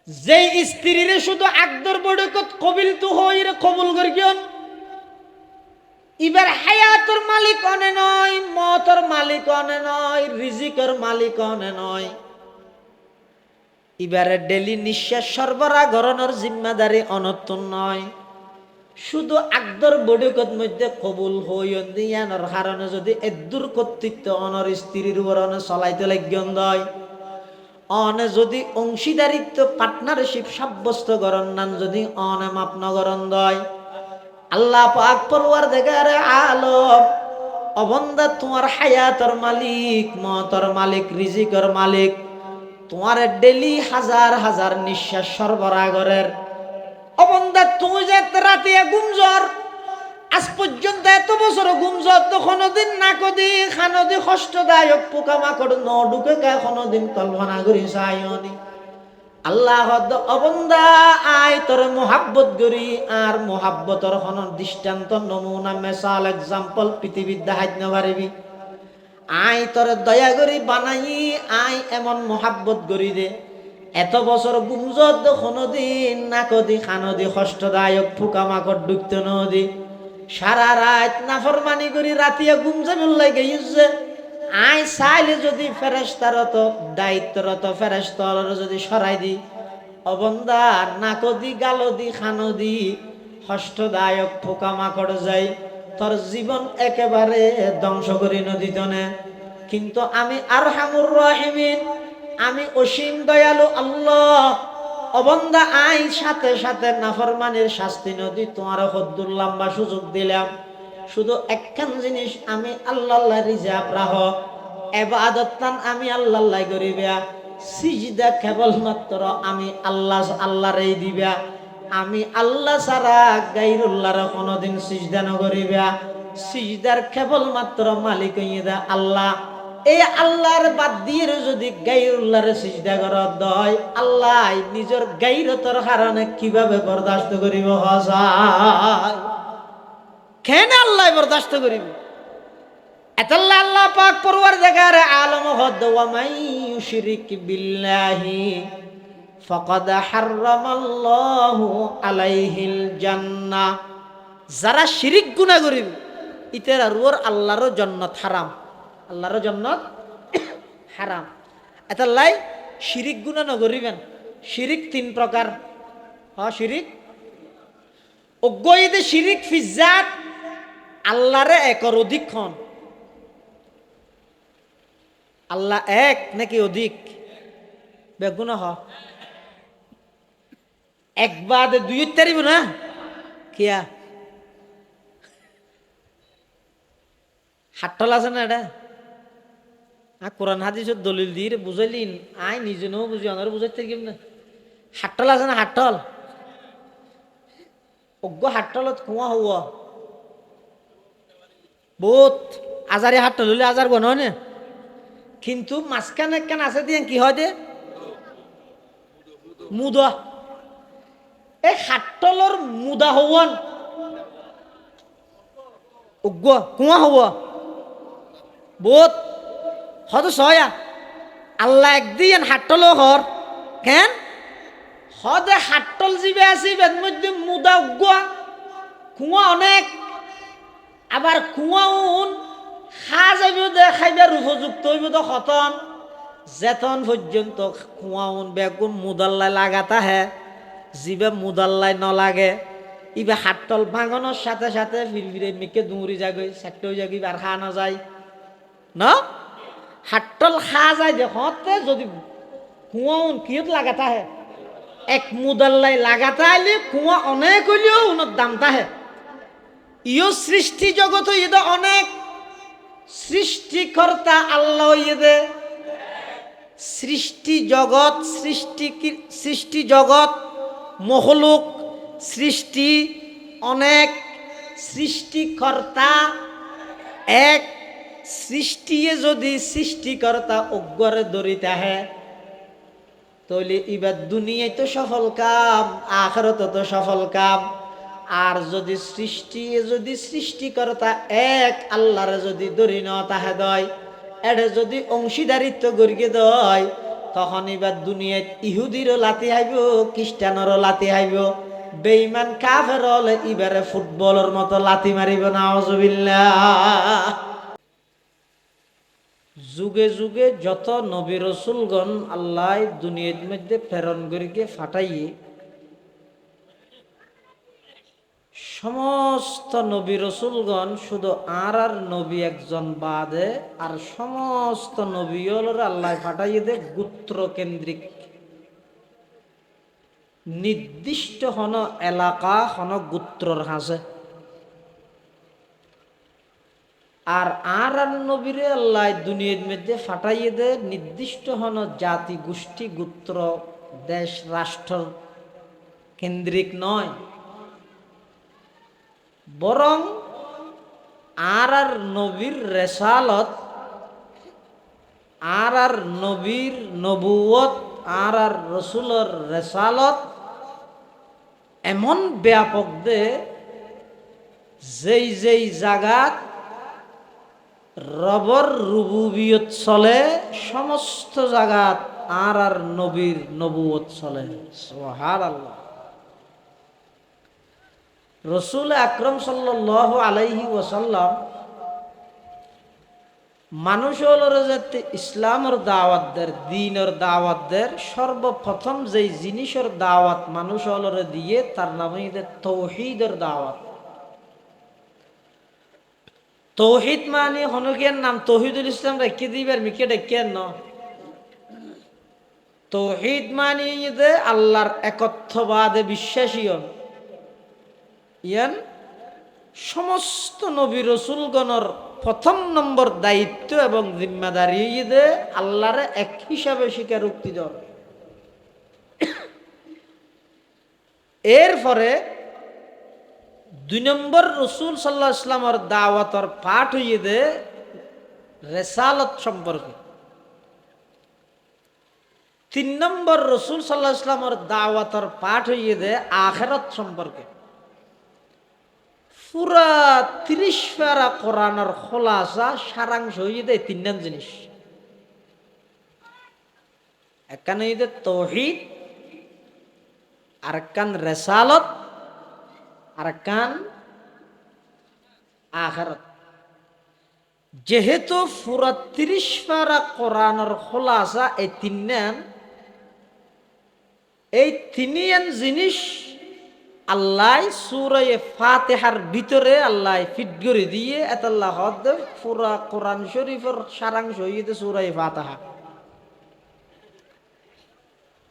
যে স্ত্রীরে শুধু আকদর বড়কত কবিল তু হইরে কবুল করিয়ন ইবার হায়াতর মালিক অনে নয়, মতর মালিক অনে নয়, রিজিকের মালিক অনে নয়, এবারে ডেলি নিঃশ্বাস সরবরাহ গরনের জিম্মাদারি অনতুন নয়। শুধু আকদর বড়কত মধ্যে কবুল হইয়ন দিয়ানোর কারণে যদি এদুর কর্তৃত্ব অনর স্ত্রীর উপর অনে চলাইতে লাগিয়ন দয়, অনে যদি অংশীদারিত্ব পার্টনারশিপ সাব্যস্ত করন নান যদি অনে মাপ নগরন দয়, আল্লাহ পাক পরওয়ারদিগারে আলম অবন্দা তোমার হায়াতর মালিক, মতর মালিক, রিজিকের মালিক, তোমার ডেলি হাজার হাজার নিঃশ্বাস সরবরাহ করের অবন্দা। তুমি যে রাতে গুমজর আজ পর্যন্ত এত বছর গুমজর তো কোনোদিন না কদি খানদি কষ্টদায়ক পোকামাকড় ন ঢুকে কা কোনোদিন কল্পনা করি চাইনি। আল্লাহ অবন্দা আয় তোর মোহাব্বত করি আর মোহাব্বতর কোন দৃষ্টান্ত নমুনা মেসাল এক্সাম্পল পৃথিবীর দেখাইতে না পারিবি। আয় তোর দয়া করি বানাই আয় এমন মোহাব্বত করি দে এত বছর গুমজত কোনোদিন না কদি খানদি কষ্টদায়ক পোকামাকড় ঢুকতে নদী সারা রাত নাফরমানি করি রাতিয়া গুমজামিল লাগে ইউজে আই চাইলে যদি ফেরেশতারত দায়িত্বরত ফেরেশতার যদি সরাই দি অবন্দা নাকদি গালদি খানদি কষ্টদায়ক পোকামাকড় যায় তোর জীবন একেবারে ধ্বংস করি নদীত নে। কিন্তু আমি আরহামুর রাহিমিন, আমি অসীম দয়ালু আল্লাহ অবন্দা আই সাথে সাথে নাফরমানির শাস্তি নদী তোমার হদ্দুর লম্বা সুযোগ দিলাম। শুধু একখান জিনিস আমি আল্লাহ রিজার্ভ রাহ এবাদতান আমি আল্লাহ করিবা, সিজদা কেবলমাত্র আমি আল্লাহরে দিবা, আমি আল্লাহ ছাড়া গায়রুল্লাহর কোনোদিন সিজদা নকরিবা। সিজদার কেবলমাত্র মালিক হইদা আল্লাহ। এই আল্লাহর বাদ দিয়ে যদি গায়রুল্লাহরে সিজদা করার দয় আল্লাহ নিজের গায়রতর কারণে কিভাবে বরদাস্ত করিব? হাজার কেন আল্লাহ বরদাস্ত করিব? এতাল্লাহ আল্লাহ পাক পরওয়ারদিগারে আলম হদ ওয়া মান ইউশরিক বিল্লাহি ফাকাদ হারামাল্লাহু আলাইহিল জান্নাহ। যারা শিরিক গুনাহ করিব ইতার আর আল্লাহর জান্নাত হারাম, আল্লাহর জান্নাত হারাম। এতাল্লাই শিরিক গুনাহ নকরিবেন। শিরিক তিন প্রকার। শিরিক অজ্ঞইদে শিরিক ফিজাত আল্লাহরে একর অধিকক্ষণ। আল্লাহ এক নাকি অধিক? বেগুনা হ একবার দুই তারিব না কিয়া হাট্টল আছে না এটা? কোরআন হাদিসের দলিল দিয়ে বুঝাইলিন আই নিজে নেও বুঝি অনার বুঝাইতে কেমন হাট্টল আছে না? হাট্টল অজ্ঞ হাট্টলত কুয়া হওয়া বহুত আজারে হাট্টল হলে আজার গণ হয় না, কিন্তু মাঝখানে একখান আছে দিয়ে কি হয় দে মুদা। এই হাট্টলর মুদা হওয়ান অজ্ঞ কুয়া হওয়া বহুত হয়তো সয়া আল্লাহ একদিন হাট্টল হর কেন হদে হাট্টল জিবে আছে বেদ মধ্যে মুদা অজ্ঞ কুয়া অনেক। আবার কুয়া উন খা যাইব দে খাইবার উপযুক্ত হইব তো খতন যেতন পর্যন্ত কুয়াউন বেগুন মুদাল্লায় লাগাতা হে জিবে মুদাল্লায় নলাগে ইবে হাট্টল ভাঙনের সাথে সাথে ফিরফিরে মেকে দৌড়ি যাগই সেক্ট হয়ে যাগি আর খা না যায় না। হাট্টল খা যায় দেখতে যদি কুয়াউন কিয়ত লাগাতা হে এক মুদাল্লায় লাগাতা আইলে কুয়া অনেক হইলেও উনার দামতা হে। ইও সৃষ্টি জগৎ ইদে অনেক সৃষ্টিকর্তা আল্লাহ ইদে সৃষ্টি জগৎ সৃষ্টি জগৎ মখলুক সৃষ্টি অনেক সৃষ্টিকর্তা এক। সৃষ্টিয়ে যদি সৃষ্টিকর্তা অজ্ঞরে দরিতে আহে তাহলে এবার দুনিয়ায় তো সফল কাম, আখিরাতে তো সফল কাম। আর যদি সৃষ্টিকর্তা এক আল্লাহরে যদি দরি ন তাহে দয় এটা যদি অংশীদারিত্ব গড়িয়ে দেয় তখন এবার দুনিয়াত ইহুদিরও লাতি আইব, খ্রিস্টানেরও লাতি আইব, বেঈমান কাফের হলে এবারে ফুটবলের মতো লাতি মারিব। নাউজুবিল্লাহ। যুগে যুগে যত নবী রসুলগণ আল্লাহ দুনিয়ার মধ্যে প্রেরণ করিকে ফাটাইয়ে, সমস্ত নবী রসুলগণ শুধু আর নবী একজন বাদে আর সমস্ত নবী আল্লাহ ফাটাইয়ে দে গোত্র কেন্দ্রিক, নির্দিষ্ট হন এলাকা হন গোত্রর হাসে। আর নবীরে আল্লাহ দুনিয়ার মধ্যে ফাটাইয়ে দে নির্দিষ্ট হন জাতি গোষ্ঠী গোত্র দেশ রাষ্ট্র কেন্দ্রিক নয়, বরং আর নবীর রেসালত, আর নবীর নবুয়ত, আর রসুলের রেসালত এমন ব্যাপক দে যেই যেই জায়গাত রবর রুবুবিয়ত চলে সমস্ত জায়গাত আর নবীর নবুয়ত চলে। সুবহানাল্লাহ। রসুল আকরম সাল্লাল্লাহু আলাইহি ওয়াসাল্লাম মানুষ যে ইসলামের দাওয়াত দের, দ্বীনের দাওয়াত দের, সর্বপ্রথম যেই জিনিসের দাওয়াত মানুষ দিয়ে তার নাম তৌহিদের দাওয়াত। তৌহিদ মানে হনুকের নাম তৌহিদুল ইসলাম রেখে দিবার মিকে ডেকেন ন। তৌহিদ মানে যে আল্লাহর একত্ববাদে বিশ্বাসী ইয়ান সমস্ত নবী রসুলগণের প্রথম নম্বর দায়িত্ব এবং জিম্মাদারি যে আল্লাহরে এক হিসাবে স্বীকারোক্তি দেওয়া। এরপরে 2 নম্বর রসুল সাল্লাল্লাহু আলাইহি ওয়াসাল্লামের দাওয়াতের পাঠ হইয়ে দে রেসালত সম্পর্কে। 3 নম্বর রসুল সাল্লাল্লাহু আলাইহি ওয়াসাল্লামের দাওয়াতের পাঠ হইয়ে দে আখিরাত সম্পর্কে। পুরা 30 পারা কোরআনের খোলাসা সারাংশ হইয়ে দে 3 জিনিস। একখান হইয়ে দে তৌহিদ, আরেকখান রেসালত, আরেকখান আখিরাত। যেহেতু পুরা 30 পারা কোরআনের খোলাসা এই 3, এই 3 জিনিস আল্লাহ সূরা ফাতিহার ভিতরে আল্লাহ ফিট করে দিয়ে এতাল্লাহ পুরা কোরআন শরীফের সারাংশ হইতে সূরা ফাতিহা।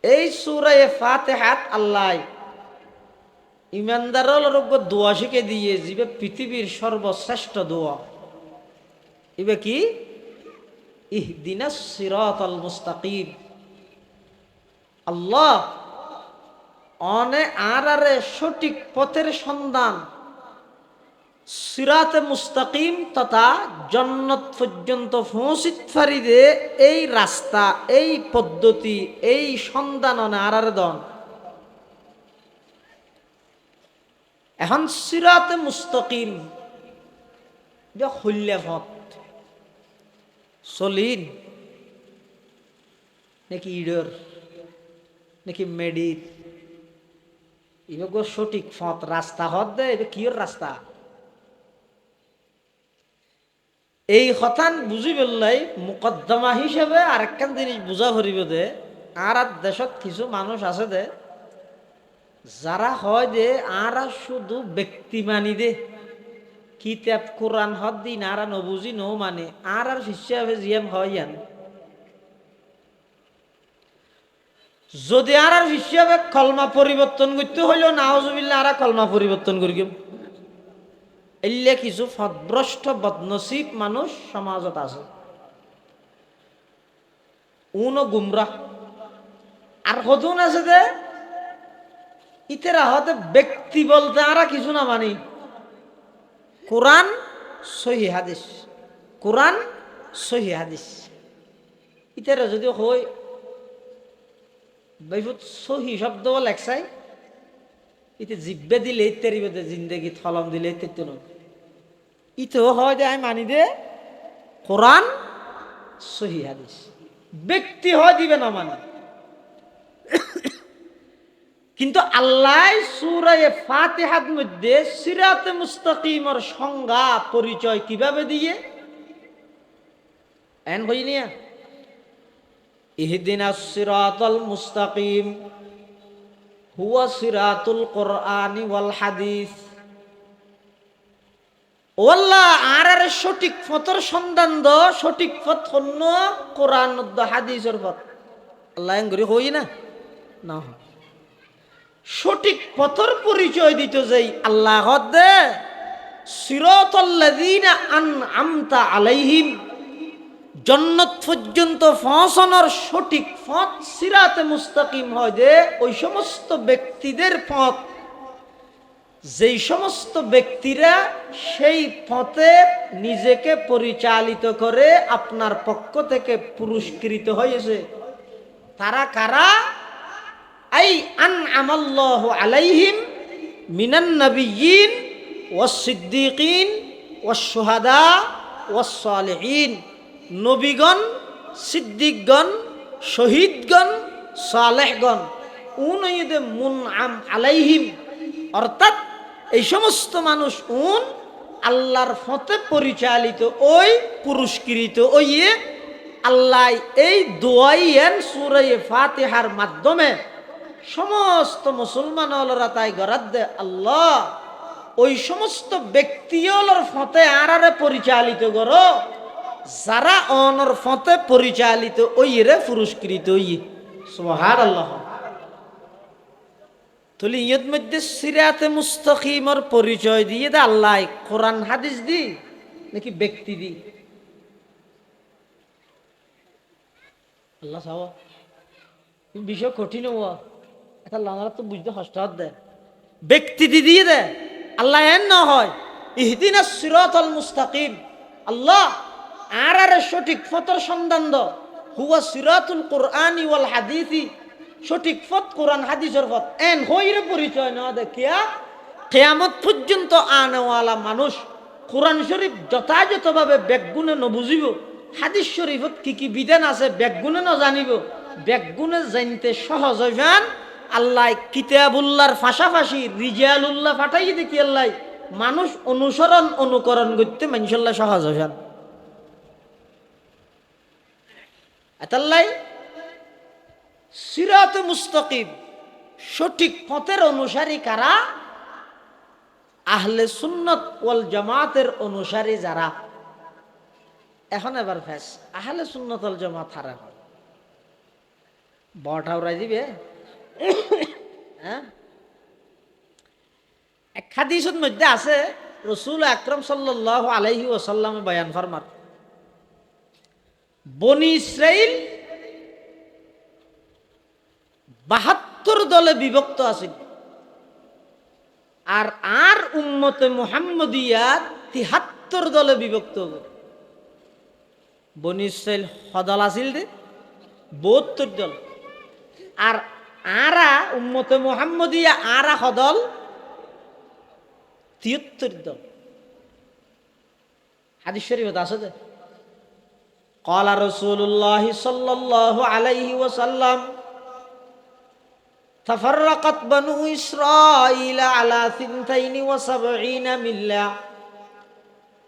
এই সূরা ফাতিহাত আল্লাহ ইমানদারের দোয়া শিখে দিয়ে যাবে, পৃথিবীর সর্বশ্রেষ্ঠ দোয়া। এবার কি? ইহদিনাস সিরাতাল মুস্তাকিম। আল্লাহ আরে সঠিক পথের সন্ধান, সিরাতে মুস্তাকিম তথা জান্নাত পর্যন্ত পৌঁছিত ফারিদে এই রাস্তা, এই পদ্ধতি, এই সন্ধান আরারে দন। এখন সিরাতে মুস্তাকিম হইলে পথ চলিন নাকি ইডর নাকি মেডির, এবার সঠিক পথ রাস্তা হত দে, এবার কিয়র রাস্তা? এই কথান বুঝি বললাই মুকদ্দমা হিসেবে আরেকখান জিনিস বুঝা ভরিব দে, আর দেশত কিছু মানুষ আছে দে যারা হয় দে আর শুধু ব্যক্তি মানি দে, কিতাব কোরআন হদ দিন আর নবুঝি নো মানে আর হিসাবে জিয়াম হয় ইয়ান। যদি আর হিসাবে কলমা পরিবর্তন করতে হইলেও নাউজুবিল্লাহ আর কলমা পরিবর্তন করি এলে কিছু ফদভ্রষ্ট বদনসিব মানুষ সমাজত আছে, উনো গুমরাহ। আর কতক্ষণ আছে দে ইতেরা হতে ব্যক্তি বলতে আর কিছু না মানি, কোরআন সহি হাদিস, কোরআন সহি হাদিস। ইতেরা যদি হই বাইফুত সহি শব্দ লেখসাই, ইতে জিব্বে দিলে ইত্যাদি বেদে জিন্দেগি থলম দিলে ইত্যাদি নয়। ইতেও হয় দে আমি মানি দে কোরআন সহি হাদিস। ব্যক্তি হয় দিবে না মানে। কিন্তু আল্লাহ সূরা ফাতিহার মধ্যে সিরাতে মুস্তাকিমের সংজ্ঞা পরিচয় কিভাবে দিয়ে এন হইনিয়া ইহদিনাস সিরাতাল মুস্তাকিম হুয়া সিরাতুল কোরআনি ওয়াল হাদিস। ও আল্লাহ আর সঠিক পথের সন্ধান দ, সঠিক পথ হন্য কোরআন দ হাদিসের পথ। আল্লাহ এঙ্গরি হই না না সঠিক পথের পরিচয় দিত যেই আল্লাহ দে সিরাতাল্লাযীনা আনআমতা আলাইহিম, জান্নাত পর্যন্ত পৌঁছানোর সঠিক পথ সিরাতে মুস্তাকিম হয় যে ওই সমস্ত ব্যক্তিদের পথ যেই সমস্ত ব্যক্তিরা সেই পথে নিজেকে পরিচালিত করে আপনার পক্ষ থেকে পুরস্কৃত হয়েছে। তারা কারা? আই আনআমাল্লাহু আলাইহিম মিনান নাবিয়্যিন ওয়াস সিদ্দীকিন ওয়াস শুহাদা ওয়াস সালিহিন। নবীগণ, সিদ্দিকগণ, শহীদগণ, সালেহগণ উনইদে মুনআম আলাইহিম, অর্থাৎ এই সমস্ত মানুষ আল্লাহর পথে পরিচালিত ওই পুরস্কৃত ওই আল্লাহ এই দোয়াইয়েন সূরা ফাতিহার মাধ্যমে সমস্ত মুসলমান হলরা তাই গরাদ দে আল্লাহ ওই সমস্ত ব্যক্তিওলর পথে আরারে পরিচালিত করো যারা অনর পথে পরিচালিত ওই রে পুরস্কৃত ওই। সুবহানাল্লাহ। তাহলে ইয়ের মধ্যে সিরাতে মুস্তাকিমের পরিচয় দিয়ে দে আল্লাহ কোরআন হাদিস দি নাকি ব্যক্তি দি? আল্লাহ চাওয়া বিষয় কঠিন হওয়া এটা লানারা তো বুঝতে হস্তাহাত দেয়, ব্যক্তি দি দিয়ে দে আল্লাহ এন না হয় ইহদিনাস সিরাতাল মুস্তাকিম। আল্লাহ আর সঠিক পথের সন্ধান দ, হুয়া সিরাতুল কোরআনি ওয়াল হাদিসি, সঠিক পথ কোরআন হাদিসের পথ। এন হইরে পরিচয় না দেখিয়া কিয়ামত পর্যন্ত আনেওয়ালা মানুষ কোরআন শরীফ যথাযথভাবে ব্যাগুণে নবুঝিব, হাদিস শরীফত কি কি বিধান আছে ব্যাগুণে ন জানিব, ব্যাগুণে জানতে সহজ হইবেন। আল্লাহ কিতাবুল্লাহর পাশাপাশি রিজালুল্লাহ ফাটাই দেখি আল্লাহ মানুষ অনুকরণ করতে মানুষল্লাহ সহজ হইবেন। এতাল্লাই সিরাতে মুস্তাকিম সঠিক পথের অনুসারী কারা? আহলে সুন্নাত ওয়াল জামাতের অনুসারী যারা। এখন এবার ফেস আহলে সুন্নাত ওয়াল জামাত হারা হয় বড় উড়াই দিবে। হ্যাঁ, এক হাদিসের মধ্যে আছে রাসূল আকরাম সাল্লাল্লাহু আলাইহি ওয়াসাল্লাম বয়ান ফরমান বনি ইসরাইল ৭২ দলে বিভক্ত আছে আর উম্মতে মুহাম্মদিয়া ৭৩ দলে বিভক্ত হবে। বনি ইসরাইল হদল আছিল দে ৭২ দল, আর আরা উম্মতে মুহাম্মদিয়া আরা হদল ৭৩ দল। হাদিস শরীফত আছে যে قال رسول الله صلى الله عليه وسلم تفرقت بنو إسرائيل على 72 ملة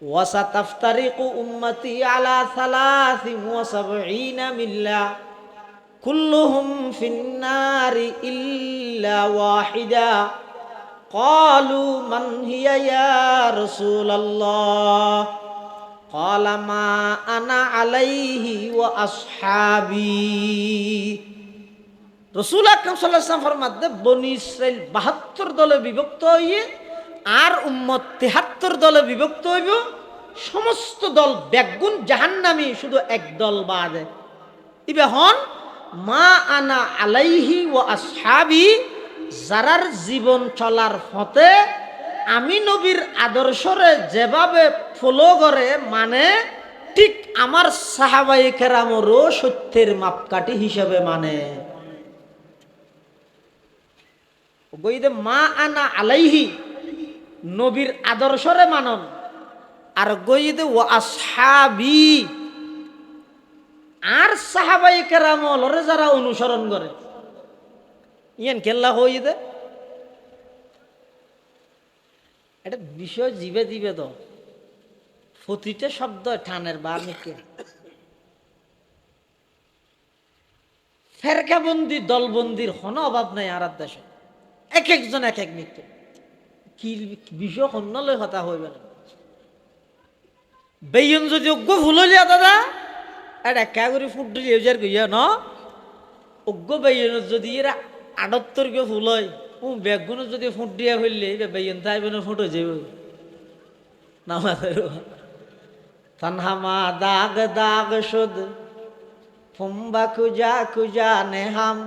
وستفترق أمتي على 73 ملة كلهم في النار إلا واحدة قالوا من هي يا رسول الله قال ما أنا عليه وأصحابي। রাসূল আকরাম সাল্লাল্লাহু আলাইহি ওয়াসাল্লাম ফরমাতে বনি ইসরাইল ৭২ দলে বিভক্ত হইয়ে আর উম্মত ৭৩ দলে বিভক্ত হইব। সমস্ত দল বেগুন জাহান্নামী, শুধু এক দল বাদে ইবে হন মা আনা আলাইহি ওয়া আসহাবি, যারার জীবন চলার পথে আমি নবীর আদর্শরে যেভাবে ফলো করে মানে ঠিক আমার সাহাবায়ে কেরামেরও সত্যের মাপকাঠি হিসেবে মানে। গইদে মা আনা আলাইহি নবীর আদর্শরে মানন, আর গইদে ওয়া আসহাবি আর সাহাবাই কেরামলরে যারা অনুসরণ করে ইয়ান কেল্লা হই দে এটা বিষয় জীবে জীবে তো প্রতিটা শব্দ ঠানের বার নিকে ফেরকাবন্দি দলবন্দির হন অভাব নাই আর দেশে এক একজন এক এক নিত্য কি বিষয় হন্যলয় হতা হইবে না বেয়ন যদি অজ্ঞ ভুল হইলিয়া দাদা এটা একা করে ফুট দিলে যার গইয়া ন অজ্ঞ বেয়ন যদি এরা 78 কে ফুল হয় বেগুন যদি ফুট দিয়া হইলে বেয়ন তাইবে না ফুট হয়ে যাবে নামাজের তনহামা দাগ দাগ শুদ ফুম্বা কুজা কুজা নেহাম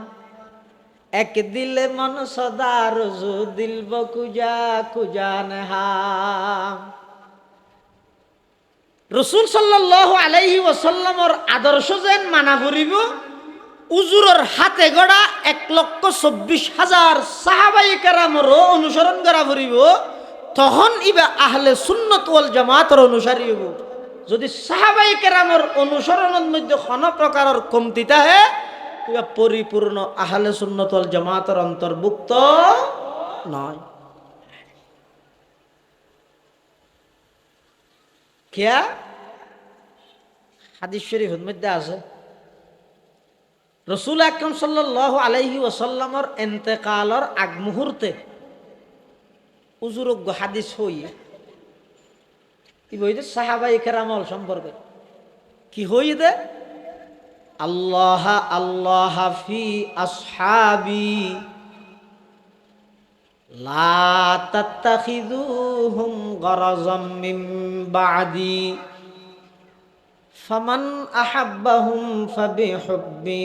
এক দিলে মন সদা রজু দিলব কুজা কুজা নেহাম রসুল সাল্লাল্লাহু আলাইহি ওয়াসাল্লামর আদর্শ যেন মানা করিব উজুরের হাতে গড়া 1,24,000 সাহাবাই কেরামরও অনুসরণ করা করিব তখন ইবা আহলে সুন্নাত ওয়াল জামাতের অনুসারী হইব যদি সাহাবাই কেরামর অনুসরণের মধ্যে কোনো প্রকারের কমতিতা হে ইবা পরিপূর্ণ আহলে সুন্নাত ওয়াল জামাতের অন্তর্ভুক্ত নয় কিয়া হাদিস শরীফের মধ্যে আছে রাসূল আকরাম সাল্লাল্লাহু আলাইহি ওয়াসাল্লামর ইন্তেকালের আগ মুহূর্তে উজুরজ্ঞ হাদিস হইয়ে কি বইতে সাহাবায়ে কেরামল সম্পর্কে কি হইয়ে দে আল্লাহ আল্লাহ ফি আসহাবি লা তাত্তাখিযুহুম গরাযাম মিন বা'দি ফামান আহাব্বাহুম ফাবিহুব্বি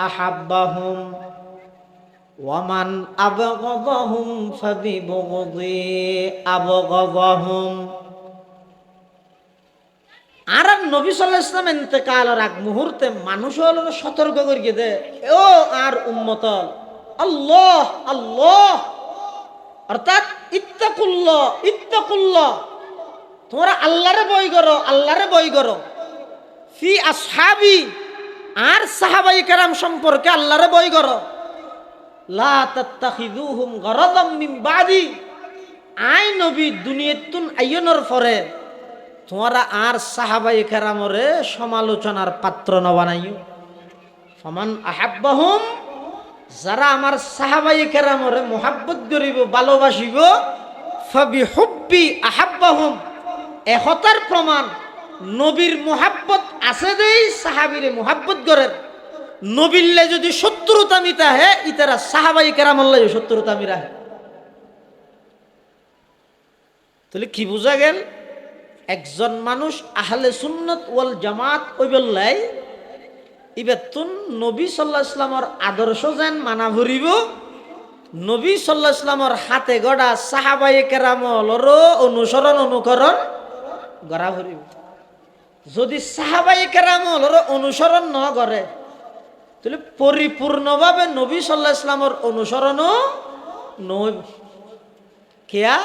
আহাব্বাহুম ওয়ামান আবগাদাহুম ফাবিবুগদি আবগাদাহুম আর নবী সাল্লাল্লাহু আলাইহি ওয়াসাল্লাম ইন্তেকালের আগ মুহূর্তে মানুষ হলো সতর্ক করিয়ে দে ও আর উম্মত আল্লাহ আল্লাহ অর্থাৎ ইত্তাকুল্লাহ ইত্তাকুল্লাহ তোমরা আল্লাহরে ভয় করো আল্লাহরে ভয় করো ফি আসহাবি আর সাহাবাই কেরাম সম্পর্কে আল্লাহরে ভয় করো লা তাত্তাখিযুহুম গরাযাম মিন বাদি আই নবী দুনিয়াতুন আইয়নের পরে তোমরা আর সাহাবাই কেরামরে সমালোচনার পাত্র ন বানাইও ফামান আহাব্বাহুম যারা আমার সাহাবাই কেরামরে মুহাব্বত করিব ভালোবাসিব ফাবিহুব্বি আহাব্বাহুম একতার প্রমাণ নবীর মুহাব্বত আছে দেই সাহাবীরে মুহাব্বত করেন নবীল্লে যদি শত্রুতা মিতা হে ইতারা সাহাবাই কেরামল্লাহ শত্রুতা মিরা হে তাহলে কি বুঝা গেল একজন মানুষ আহলে সুন্নাত ওয়াল জামাত ওইবল্লাই ইবেতুন নবী সাল্লাল্লাহু আলাইহি ওয়াসাল্লামর আদর্শ যেন মানা ভরিব নবী সাল্লাল্লাহু আলাইহি ওয়াসাল্লামর হাতে গড়া সাহাবায়ে কেরামলরও অনুসরণ অনুকরণ গড়া ভরিব যদি সাহাবায়ে কেরামলরও অনুসরণ ন করে তাহলে পরিপূর্ণভাবে নবী সাল্লাল্লাহু আলাইহি ওয়াসাল্লামর অনুসরণও নয় কিয়া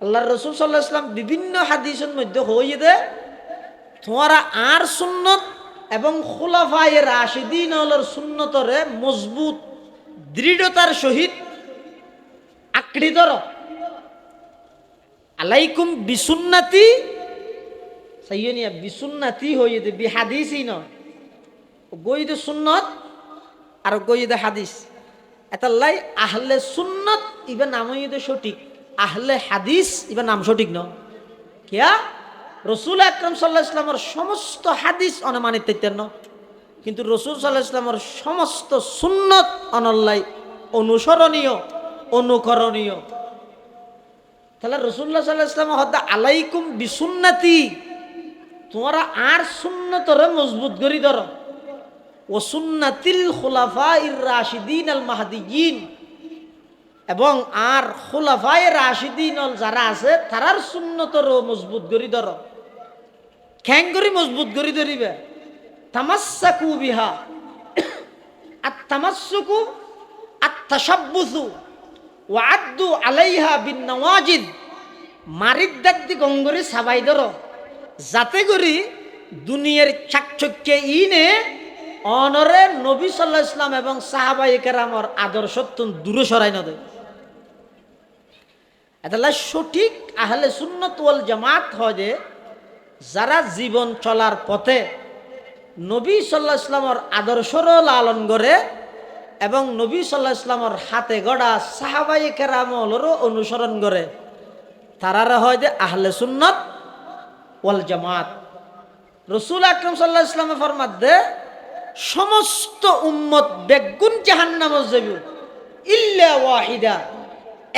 আল্লাহর রাসূল সাল্লাল্লাহু আলাইহি ওয়াসাল্লাম বিভিন্ন হাদিসের মধ্যে হইয়ে দে তোমরা আর সুন্নত এবং খুলাফায়ে রাশিদিনর সুন্নতরে মজবুত দৃঢ়তার সহিত আঁকড়ে ধরো আলাইকুম বিসুন্নতি সাইয়নিয়া বিসুন্নতি হইয়ে দে বিহাদিসই নয় গইদে সুন্নত আর গইদে হাদিস এতাল্লাই আহলে সুন্নত ইবা নাম হইয়ে সঠিক আহলে হাদিস ইবা নাম সঠিক ন কিয়া রসুল আকরাম সাল্লাল্লাহু আলাইহি ওয়াসাল্লামের সমস্ত হাদিস অনমানিত ন কিন্তু রসুল সাল্লাল্লাহু আলাইহি ওয়াসাল্লামের সমস্ত সুন্নত অনল্লাই অনুসরণীয় অনুকরণীয় তাহলে রাসূলুল্লাহ সাল্লাল্লাহু আলাইহি ওয়াসাল্লাম হদা আলাইকুম বিসুন্নতি তোমরা আর সুন্নতরে মজবুত করি ধরো ও সুন্নাতিল খুলাফাইর রাশিদিন আল মাহদিয়িন এবং আর খুলাফায়ে রাশিদিন যারা আছে তারার সুন্নতরও মজবুত করি ধরো খ্যাং করি মজবুত করি ধরিবে তামাসসাকু বিহা আত তামাসসুকু আত তাশাব্বুসু ওয়া আদ্দু আলাইহা বিন নওয়াজিদ মারিদ দাদ্দি গঙ্গরি সাবাই ধরো যাতে করি দুনিয়ার চাকচক্যে ইনে অনরে নবী সাল্লাল্লাহু আলাইহি সাল্লাম এবং সাহাবায়ে কেরামর আদর্শ দূরে সরাই না দেয়। এটা সঠিক আহলে সুন্নাত ওয়াল জামাত হয় যে যারা জীবন চলার পথে নবী সাল্লাল্লাহু আলাইহি সাল্লামর আদর্শর লালন করে এবং নবী সাল্লাল্লাহু আলাইহি সাল্লামর হাতে গড়া সাহাবায়ে কেরামলরও অনুসরণ করে, তারারা হয় যে আহলে সুন্নাত ওয়াল জামাত। রাসূল আকরাম সাল্লাল্লাহু আলাইহি সাল্লাম ফরমাত দে সমস্ত উম্মত বেগুন জাহান্নামে যাবে ইল্লা ওয়াহিদা,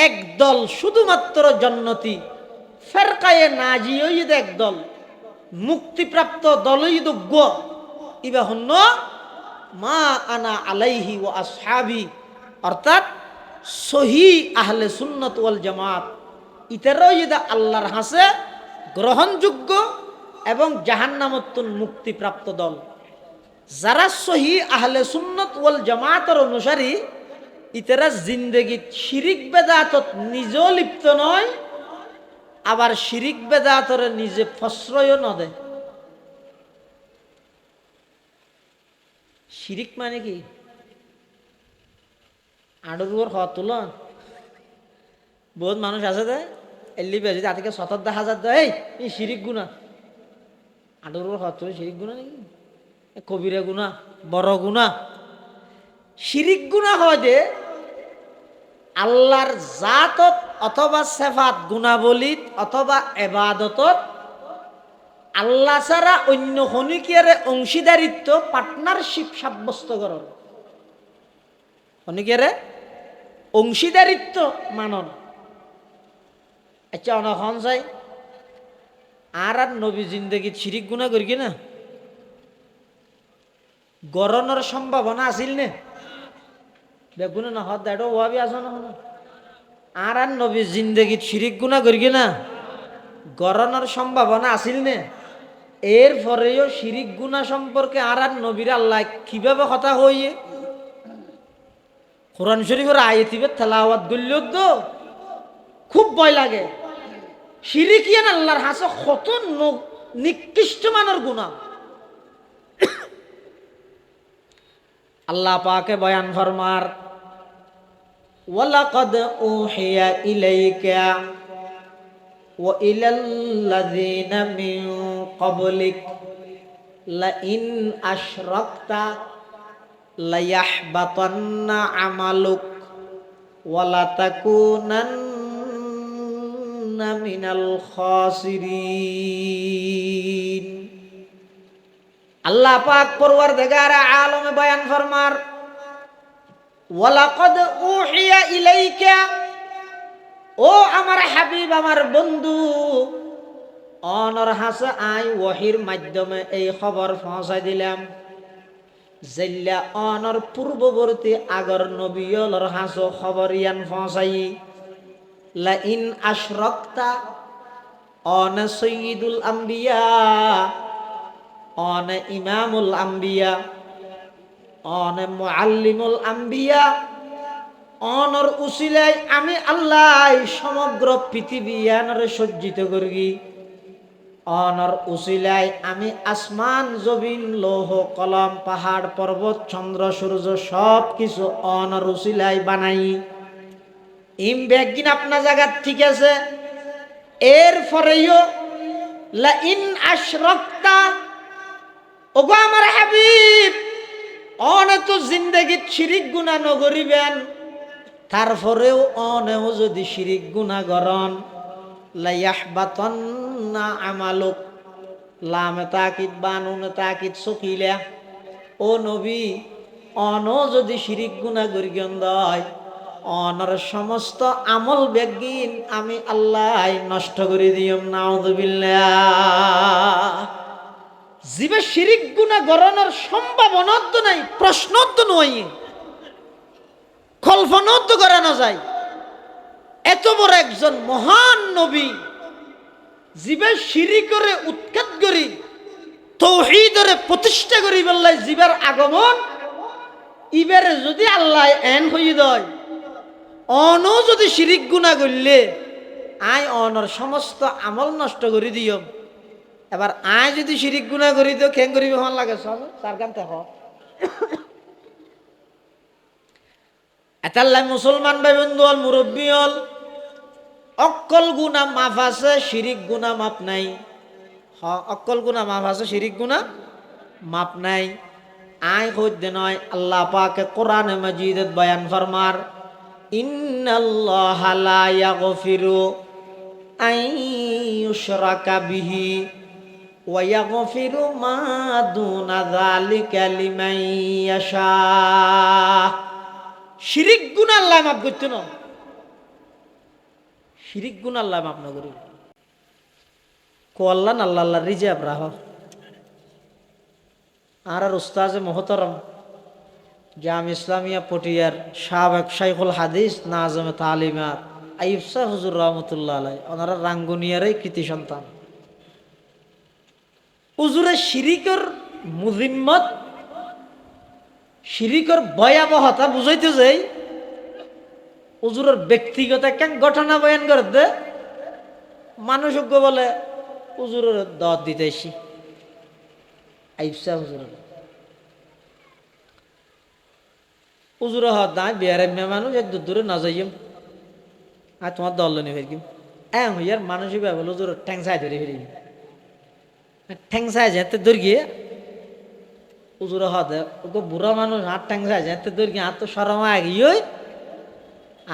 একদল শুধুমাত্র জান্নাতি, ফেরকায়ে নাজিয়ই একদল, মুক্তিপ্রাপ্ত দলই যোগ্য, ইবা হন্ন মা আনা আলাইহি ওয়া আসহাবি, অর্থাৎ সহি আহলে সুন্নাত ওয়াল জামাত। ইতারাও ইদা আল্লাহর হাসে গ্রহণযোগ্য এবং জাহান্নামত্তুন মুক্তিপ্রাপ্ত দল। যারা সহি আহলে সুন্নাত ওয়াল জামাতের অনুসারী, ইতারা জিন্দেগিত শিরিক বেদাতত নিজেও লিপ্ত নয়, আবার শিরিক বেদাতর নিজে প্রশ্রয়ও ন দেয়। শিরিক মানে কি? আডুর হওয়া তুল বহুত মানুষ আছে দে এলি বেশি তাদেরকে ৭০,০০০ দেয়, এই শিরিক গুণা। আডুর হওয়া তুলে শিরিক গুণা নাকি? কবিরা গুণা, বড় গুণা। শিরিক গুণা হয় যে আল্লাহর জাতত অথবা সেফাত গুণাবলীত অথবা এবাদতত আল্লাহ ছাড়া অন্য খনিকের অংশীদারিত্ব পার্টনারশিপ সাব্যস্ত করন, খনিকের অংশীদারিত্ব মানন। আচ্ছা অনখন চাই আর নবী জিন্দগিত শিরিক গুণা করি কি না গরনের সম্ভাবনা আছিল নে? বেগুনে না হত দাঁড়ো ওয়াবি আস না আর নবী জিন্দগিত শিরিক গুণা করি কি না গরনের সম্ভাবনা আছিল নে? এরপরেও শিরিক গুণা সম্পর্কে আর নবীর আল্লাহ কিভাবে কথা হইয়ে কোরআন শরীফের আয়াতিবে তেলাওয়াত করলেও তো খুব ভয় লাগে। শিরিকিয়ান আল্লাহর হাসে কত নিকৃষ্ট মানের গুনাহ। আল্লাহ পাকে বয়ান ফরমার ওয়ালাকাদ উহিয়া ইলাইকা ওয়া ইলাল্লাযিনা মিন ক্বাবলিক লাইন আশরাকতা লায়াহবাতান্না আমালুক ওয়া লাতাকুনান্না মিনাল খাসিরিন। আল্লাহ পাক পরওয়ারদিগার আলমে বয়ান ফরমার ওয়ালাকাদ উহিয়া ইলাইকা, ও আমার হাবিব আমার বন্ধু, অনর হাসে আই ওহির মাধ্যমে এই খবর পৌঁছাই দিলাম জেল্লা অনর পূর্ববর্তী আগর নবীলর হাসো খবর ইয়ান পৌঁছাই লা ইন আশরাকতা অন সাইয়্যিদুল আম্বিয়া অন ইমামুল আম্বিয়া অন মুআল্লিমুল আম্বিয়া, অনর উসিলাই আমি আল্লাহ সমগ্র পৃথিবীয়ানরে সজ্জিত করি। অনর উসিলাই আমি আসমান জমিন লৌহ কলম পাহাড় পর্বত চন্দ্র সূর্য সব কিছু অনর উসিলাই বানাই। ইম ব্যাগিন আপনার জায়গা ঠিক আছে। এরপরেও লা ইন আশরাকতা, ওগো আমার হাবিব অনে তো জিন্দেগিত শিরিক গুনাহ নগরিবেন, তারপরেও অনেও যদি শিরিক গুনাহ গরন লায়াহবাতান্না আমালুক, লামে তাকিদ বানুনে তাকিদ সকিলা, ও নবী অন যদি শিরিক গুনাহ গরিগন দয় অনর সমস্ত আমল বেগিন আমি আল্লাহ নষ্ট করে দিয়ম। নাউযুবিল্লাহ। জীবে শিরিক গুনাহ গরনের সম্ভাবনা তো নাই, প্রশ্ন তো নয়, কল্পনাও তো করা না যায়। এত বড় একজন মহান নবী জীবে শিরিক করে উৎখাত করি তৌহিদরে প্রতিষ্ঠা করি বললাই জীবের আগমন ইবারে যদি আল্লাহ এন হই দয় অন যদি শিরিক গুনাহ করলে আই অনর সমস্ত আমল নষ্ট করে দিয়ম। এবার আয় যদি শিরিক গুনাহ করি তো কেন করিব হন লাগে সব তার কান্তে হ এতাল্লাই মুসলমান ভাই বন্ধু হল মুরব্বী হল অক্কল গুনা মাফ আছে শিরিক গুনা মাপ নাই অক্কল গুনা মাফ আছে শিরিক গুনা মাপ নাই আয় হইতে নয় আল্লাহ পাকে কোরআনে মাজিদত বয়ান ফরমার ইন্নাল্লাহা লা ইয়াগফিরু আন ইউশরাকা বিহি ওয়া ইয়াগফিরু মা দুনা যালিকা লিমান ইয়াশা শিরিক গুনাহ আল্লাহ মাফ করতে না শিরিক গুনাহ আল্লাহ মাফ না করি কো আল্লাহ আল্লাহ রিজাব রাহ আর উস্তাজে মোহতরম জাম ইসলামিয়া পটিয়ার সাবেক শাইখুল হাদিস নাজমে তালিমাত আইয়ুব শাহ হুজুর রহমতুল্লাহ আলাই ওনারা রাঙ্গুনিয়ারই কৃতি সন্তান হুজুরে শিরিকর মুজিম্মত শিরিকর ভয়াবহতা বুঝাইতে যাই হুজুরের ব্যক্তিগত একটা ঘটনা বয়ান করতে মানুষ বলে হুজুরের দত দিতেছি আইয়ুব শাহ হুজুরের হুজুরে হত নাই বিহারের মেয়ে মানুষ এক দূরে না যাইম আর তোমার দল নি ফেরকিম হইয়ার মানুষই ভাবল হুজুর ঠ্যাংসায় ধরে ফেরি ঠ্যাংসায় যেতে দূর গিয়ে হুজুরে হতে ওকে বুড়া মানুষ হাত ঠ্যাংসায় যেতে দূর গিয়ে হাত তো সরমা গিয়ে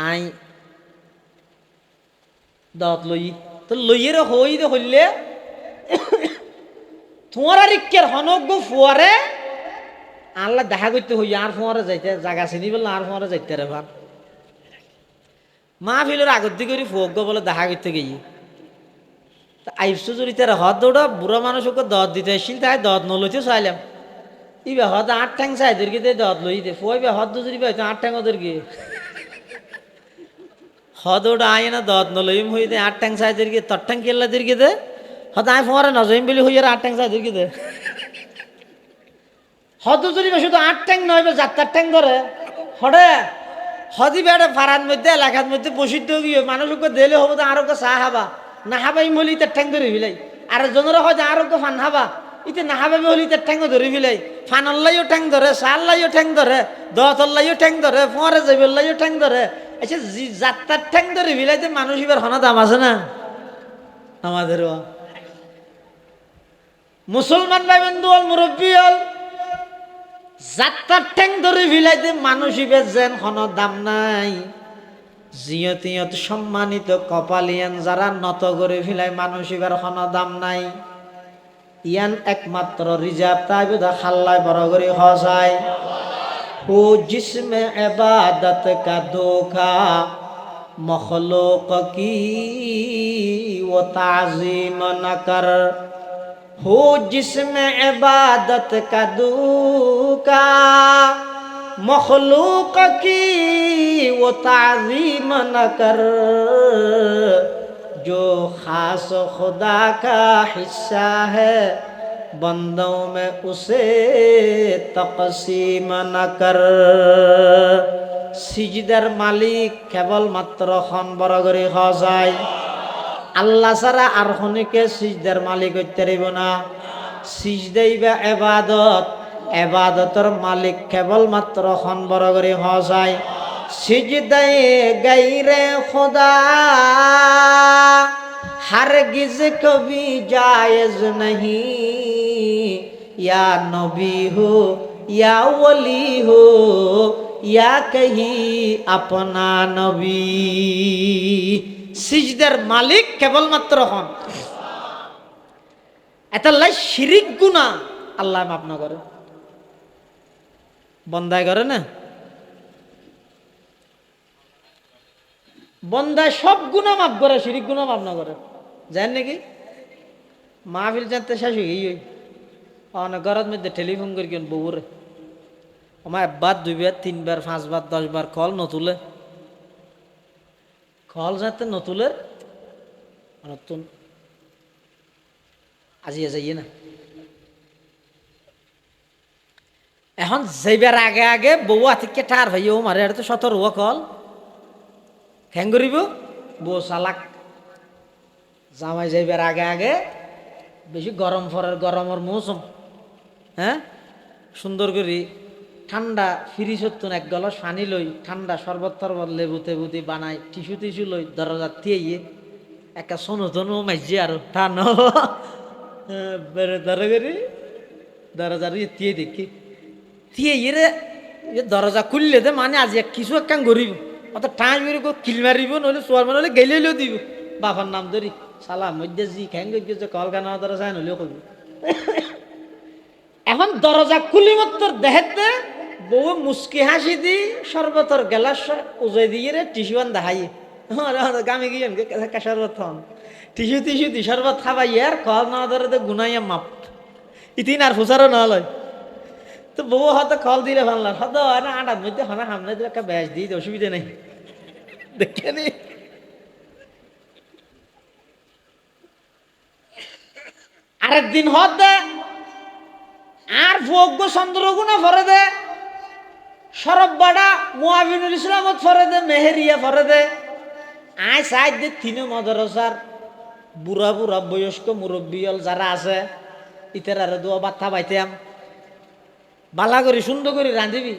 আই দত লই তো লইয়ের হই দে হইলে তোমার আর ইকের হনক ফুয়ারে আল্লাহ দেখা করতে হই আর ফোঁয়ারে যাইতে জায়গা চিনি বললে আর ফোঁয়ারে যাইতে রে ভাব মা ফিলের আগত দি করি ফোক বলে দেখা করতে গিয়ে আইসু যদি তার হদ দৌড়া বুড়া মানুষ ওকে দত দিতে আসছিল তাই দত নলইতে চাইলাম ইবে হদ আট ঠ্যাং চাই ধরকে দে দত লই দে ফইবে হদ যদি পাইতো আট ঠ্যাং ওদের গিয়ে হদ ওটা আয় না দত নলইম হই দে আট ঠ্যাং চাই ধরকে তর ঠ্যাং কেল্লা দিরকে দে হদ আয় ফোঁয়ারে নজইম বলি হইয়ার আট ঠ্যাং চাই ধরকে দে হদ যদি শুধু আট ট্যাং নয় যাত্রার ট্যাং ধরে হরে হদি বেড়ে ফারার মধ্যে এলাকার মধ্যে প্রসিদ্ধ গিয়ে মানুষকে দিলে হবো তো আরো চা হাবা না হাবাই মলি তার ঠ্যাং ধরে ফিলাই আর জনের হয় আরো ফান হাবা ইতে না হাবাবি হলি তার ঠ্যাং ধরে ফিলাই ফানল্লাইও ঠ্যাং ধরে সাল্লাইও ঠ্যাং ধরে দতল্লাইও ঠ্যাং ধরে ফোঁয়ারে যাইবল্লাইও ঠ্যাং ধরে আচ্ছা যাত্রার ঠ্যাং ধরে ফিলাইতে মানুষ এবার হনা দাম আছে না আমাদেরও মুসলমান ভাই বন্ধু হল মুরব্বী হল যাত্রার ঠ্যাং ধরে ফিলাইতে মানুষ ইবের যেন কোনো দাম নাই জিয়ত সম্মানিত কপালিয়ান যারা নত করে ফিলাই মানুষ ইবার কোনো দাম নাই ইয়ান একমাত্র রিজার্ভ তাই বোধ খাল্লায় বড় করে হসায় ও জিসমে ইবাদত কা ধোখা মখলুক কি ও তাজিম না কর हो जिसमें इबादत का दूका मखलूक की वो ताज़ीम न कर जो खास खुदा का हिस्सा है बंदों में उसे तक़सीम न कर सिजदार मालिक केवल मात्र খন বড় করে হজায় আল্লাহ ছাড়া আর হনিকে সিজদার মালিক হইতে পারিব না সিজদাই বা ইবাদত ইবাদতের মালিক কেবল মাত্র খন বড় করে হজায় সিজদায়ে গায়রে খুদা हरगिज कभी जायज नहीं या नबी हो या वली हो या कहीं अपना नबी সিজদার মালিক কেবলমাত্র হন এতাল্লাই শিরিক গুনাহ আল্লাহ মাফ না করে বন্দায় করে না বন্দায় সব গুনাহ মাফ করে শিরিক গুনাহ মাফ না করে জানেন নাকি মাহফিল জানতে শেষ হয়ে গই অনেক ঘরের মধ্যে টেলিফোন করি কেন বউরে আমার একবার দুইবার তিনবার পাঁচবার 10 বার কল নতুলে কল যাতে নতুলের নতুন আজিয়া যাইয়ে না এখন যাইবার আগে আগে বউ আতিকে ঠার ভাই ও মারে এটা তো 17 কল হ্যাং করিব বউ চালাক জামাই যাইবার আগে আগে বেশি গরম ফরের গরমের মৌসুম, হ্যাঁ, সুন্দর করে ঠান্ডা ফ্রিজ হতুন এক গলাস পানি লই, ঠান্ডা শরবত টরবত লেবু তেবু দিয়ে বানাই, টিস্যু টিস্যু লই, দরজা থিয়ে একটা সোনো তনু মাইজি আর ঠান ধরে করি দরজার দিয়ে দেখি থিয়ে রে দরজা খুললে দে মানে আজ কিছু একখান গরিব অত ঠাঁই বেরি কিল মারিব, নইলে চোয়ার মানে গেলেও দিব বাবার নাম ধরি সালা মধ্যে জি খ্যাং গেছে কলকানা দরজা নইলেও করবো। এখন দরজা খুলি মত দেহেতে বউ মুস্কি হাসি দি শরবতর গেলাস উজয় দিয়ে রে টিস্যু আন দেখাই গামে গিয়ে শরবত খান টিস্যু টিস্যু দি শরবত খাবাই আর কল না ধরে গুনাইয়া মাপ ইতিন আর ফুসারও না লয়। তো বউ হয়তো কল দিলে ভাবলাম হয়তো না আটার মধ্যে হনা সামনে দিলে একটা ব্যাস দিই অসুবিধা নেই দেখে নি। আরেকদিন হত দে আর ভোগ্য চন্দ্রগুণা ফরে দে, সরব বাড়া মুআবিনুল ইসলামত ফরে দে, মেহেরিয়া ফরে দে, আয় সাইড দে তিনও মাদ্রাসার বুড়া বুড়া বয়স্ক মুরব্বীল যারা আছে ইতার দোয়া বাত্তা পাইতাম বালা করি সুন্দর করে রাঁধিবি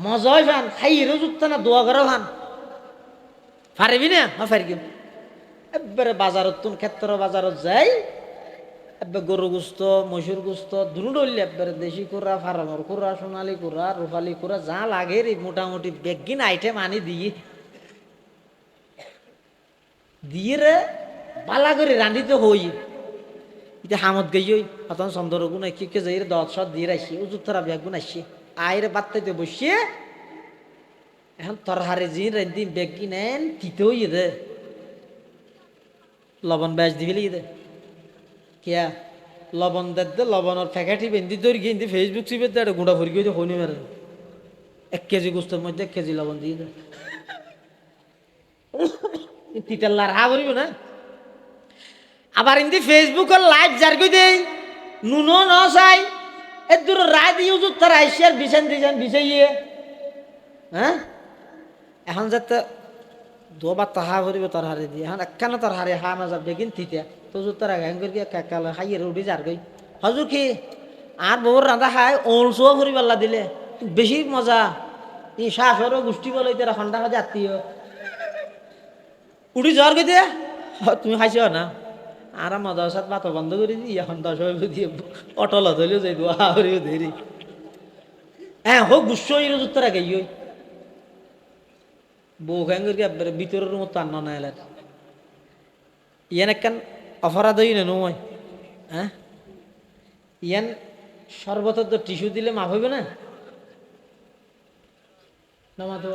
মজাই ফান খাইয়েরও জুত না দোয়া করে ফান পারবি না পারবি একবারে বাজারত তুন ক্ষেত্র বাজারত যাই একবার গরু গুস্ত মসুর গুস্ত দুনো ডললে একবারে দেশি কুড়া ফার্মর কুড়া সোনালি কুড়া রূপালি কুড়া যা লাগে রে মোটামুটি বেগিন আইটেম আনি দিয়ে রে বালা করে রাঁধিতে হই এটা হামত গেই অতন চন্দ্র গুণ কে যাই রে 10 দিয়ে রাখি উজুর তারা বেগ গুণ আসছে আইরে বাত্তাইতে বসিয়ে এখন তোর হারে জি রান্ধি বেগি নেন তিতে হই দে লবণ ব্যাস দিবি দে কিয়া লবণ দে লবণের প্যাকেটই বেঁধি ধরি গিয়ে ফেসবুক চিপে দে গুঁড়া ভরি গিয়ে হইনি মেরে 1 কেজি গোস্তের মধ্যে 1 কেজি লবণ দিয়ে দে তিতাল্লার হা ভরিব না। আবার ইন্দি ফেসবুকের লাইভ যার কই দেই নুনো ন চাই এ দূর রায় দিয়ে উজুর তার আইসিয়ার বিছান দিছেন বিছাইয়ে হ্যাঁ এখন যাতে দুবার তাহা ভরিব তার হারে দিয়ে এখন একখানে তার হারে হা না যাবে কিন্তু তিতা তো উজুর তার আগে করি কাকালে খাইয়ে উঠি যার গই হজুর কি আর বউর রাঁধা খায় ওলসুও ভরি পাল্লা দিলে বেশি মজা ই শাসরও গোষ্ঠী বলে তারা ঠান্ডা হয় আত্মীয় উঠি জ্বর গই দিয়ে তুমি খাইছ না আর মদাসাত বাত বন্ধ করে দিই এখন 10 দিয়ে অটল ধরলেও যাইব আহরিও দেরি হ্যাঁ হোক গুস্ব উজুর তার আগে বউ খাই করি একবারে ভিতরের মতো আন্ন না এলার ইয়ান একখান অপরাধ হই না নয় হ্যাঁ ইয়ান সর্বত তো টিস্যু দিলে মাফ হইবে না মাথা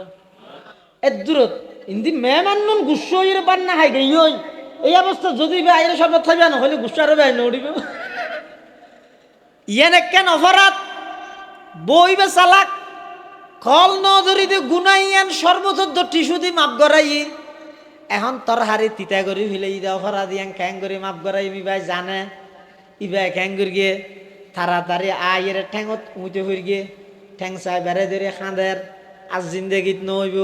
এর দূরত ইন্দি মেহমান গুস্ব হইরে পান না খাই গই এই অবস্থা যদি আইরে সর্বত থাকবে না হলে গুস্ব আরো বেআইন উঠিবে ইয়ান একখান অপরাধ বইবে চালাক কল নজরিতে গুনাইয়ান সর্বচোদ্দ টিস্যু দি মাপ গড়াই এখন তোর হারে তিতা করি ফেলে ইদা অপরাধ ইয়াং খ্যাং করে মাপ গড়াই ইবাই জানে ইবাই খ্যাং করি গিয়ে তাড়াতাড়ি আয়ের ঠ্যাঙত উঁচে ফুর গিয়ে ঠ্যাং চাই বেড়ে ধরে খাঁদের আজ জিন্দগিত নহইব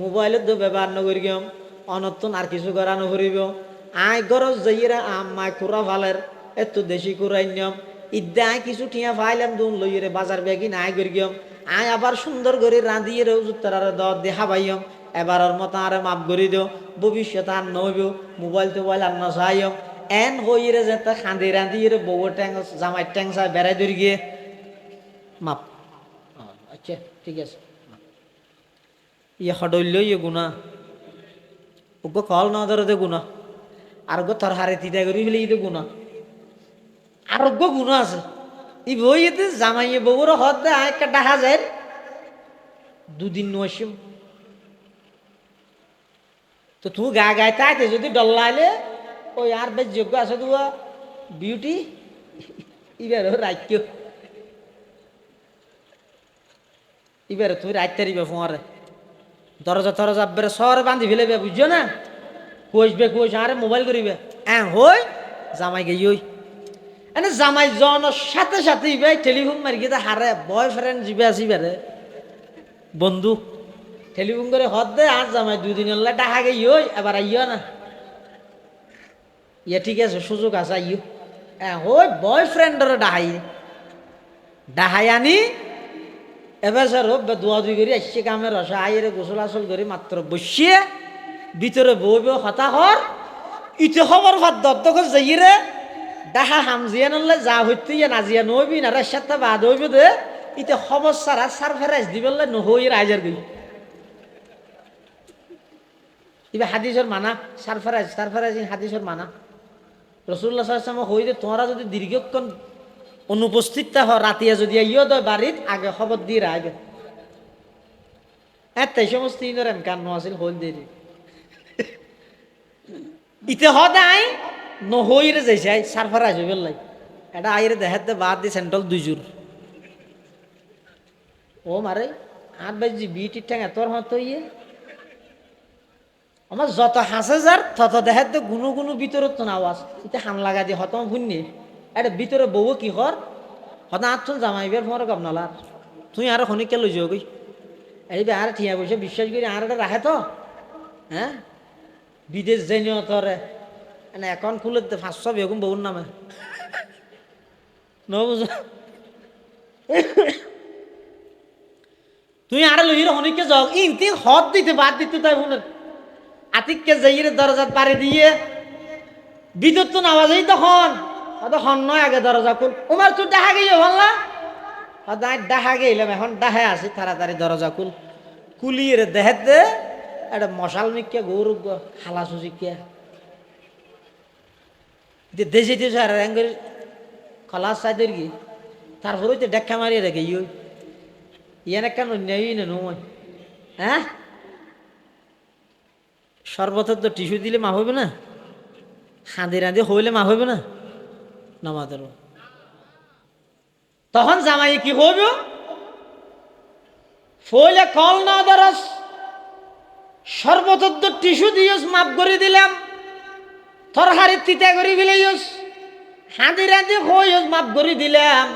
মোবাইলত তো ব্যবহার নকরি গম অনতুন আর কিছু করা নকরিব আয় গরজ যাইয়েরা আমায় কুড়া ভালের এত দেশি কুড়াই নিয়ম ইদ্যা আয় কিছু ঠিয়া ফাইলাম দুন লইরে বাজার বেগি নাই করি গম আয় আবার সুন্দর করে রাঁধিয়ে উত্তর দেখা পাইম এবারের মতো আরে মাপ করি দিও ভবিষ্যৎ আর নইব মোবাইল টোবাইল আর নসাইম এন হইরে যেতে খাঁদি রাঁধিয়ে বউ ট্যাং জামাই ট্যাং চাই বেড়াই ধরি গিয়ে মাপ আচ্ছা ঠিক আছে ইয়ে হডইল ইয়ে গুণা ওগো কল না ধরে গুণা আর গো তোর হারে তিতা করি ফেলে ইতে গুণা আরোগ্য গুণ আছে ই বইতে জামাইয়ে বউর হদ দে একটা ডাহা যায় 2 দিন নসিম তো তুই গা গায়ে তাইতে যদি ডল্লাইলে ওই আর বেশ যোগ্য আছে তো বিউটি এবার রাজ্য এবারে তুমি রাইতে দিবে ফোঁয়ারে দরজা তরজা বেড়ে শহরে বান্ধি ফেলেবে বুঝছো না কইসবে কইস আরে মোবাইল করিবে হ্যাঁ হই জামাই গেই ওই এনে জামাই জনের সাথে সাথে ভাই টেলিফোন মারি গিয়ে হারে বয়ফ্রেন্ড জিবে আসি বেড়ে বন্ধু টেলিফোন করে হদ দে আর জামাই 2 দিন হলে ডাহা গেই ওই এবার আইও না ইয়ে ঠিক আছে সুযোগ আছে আইও ওই বয়ফ্রেন্ডের ডাহাই আনি এবার স্যার দোয়া দুই করি আসছে কামের রসা আইরে গোসল আসল করি মাত্র বসিয়ে ভিতরে বইব হতাহর ইতে খবর ভাত দর যাইরে ডাহা হামজিয়া নলে যা হইতে ইয়ে নাজিয়া নইবি না রাস্তাটা বাদ হইব দে ইতে খবর সারা সারফারাইজ দিবেলে নহই রাইজার গই ইবে হাদিসের মানা সারফারাইজ হাদিসের মানা রসুল্লাহ সাল্লাল্লাহু হই যে তোমরা যদি দীর্ঘক্ষণ অনুপস্থিত হ রাতিয়া যদি ইয়ে দয় বাড়িত আগে খবর দিয়ে রাখবে এত সমস্ত ইনরেন কান্ন আছিল হল দেরি ইতে হদাই নহইরে যাইছাই সারফারাইজ হইবে লাই এটা আইরে দেখাতে বাদ দি সেন্ট্রাল দুইজুর ও মারে 8 বাজি বিটি ঠ্যাঙ্গা তোর হতো ইয়ে আমার যত হাসে যার তত দেখাতে গুনো গুনো ভিতরত তো আওয়াজ ইতে হান লাগা দিয়ে হতম ভুন্নি এটা ভিতরে বউ কি কর হতা আটজন জামাইবের ফোন গপনালার তুই আর খনিকে লই যাও গই এই আর ঠিয়া বসে বিশ্বাস করি আর এটা রাখে তো হ্যাঁ বিদেশ যাইনিও তোরে মানে অ্যাকাউন্ট খুলে 500 বেগুন বউর নামে নবুঝ তুই আর লইর খনিকে যাও ইনতি হদ দিতে বাদ দিতে তাই ফোনের আতিককে যাইরে দরজা পারে দিয়ে বিদ্যুৎ তো আওয়াজই তখন হন নয় আগে দরজা খুল উমার তুই ডাহা গিয়ে বললা ডাহা গেলাম এখন ডাহে আসি তাড়াতাড়ি দরজা খুল কুলিয়ে দেহে দে একটা মশাল মিকে গৌরব খালা সুজিকিয়া দেশে দেশে আর র্যাঙ্গের খলাস চাইদের কি তারপরে তো ডেক্কা মারিয়ে রেখে ইয়ান কেন নেই না নয় হ্যাঁ সর্বতের তো টিস্যু দিলে মা হবে না হাঁদি রাঁধি হইলে মা হবে না নামাজের তখন জামাই কি হইব ফইলে কল না দরস সর্বতের তো টিস্যু দিয়স মাপ করে দিলাম তরহারি তিতা করে ফেলাইস হাঁদি রাঁধি হইস মাপ করে দিলাম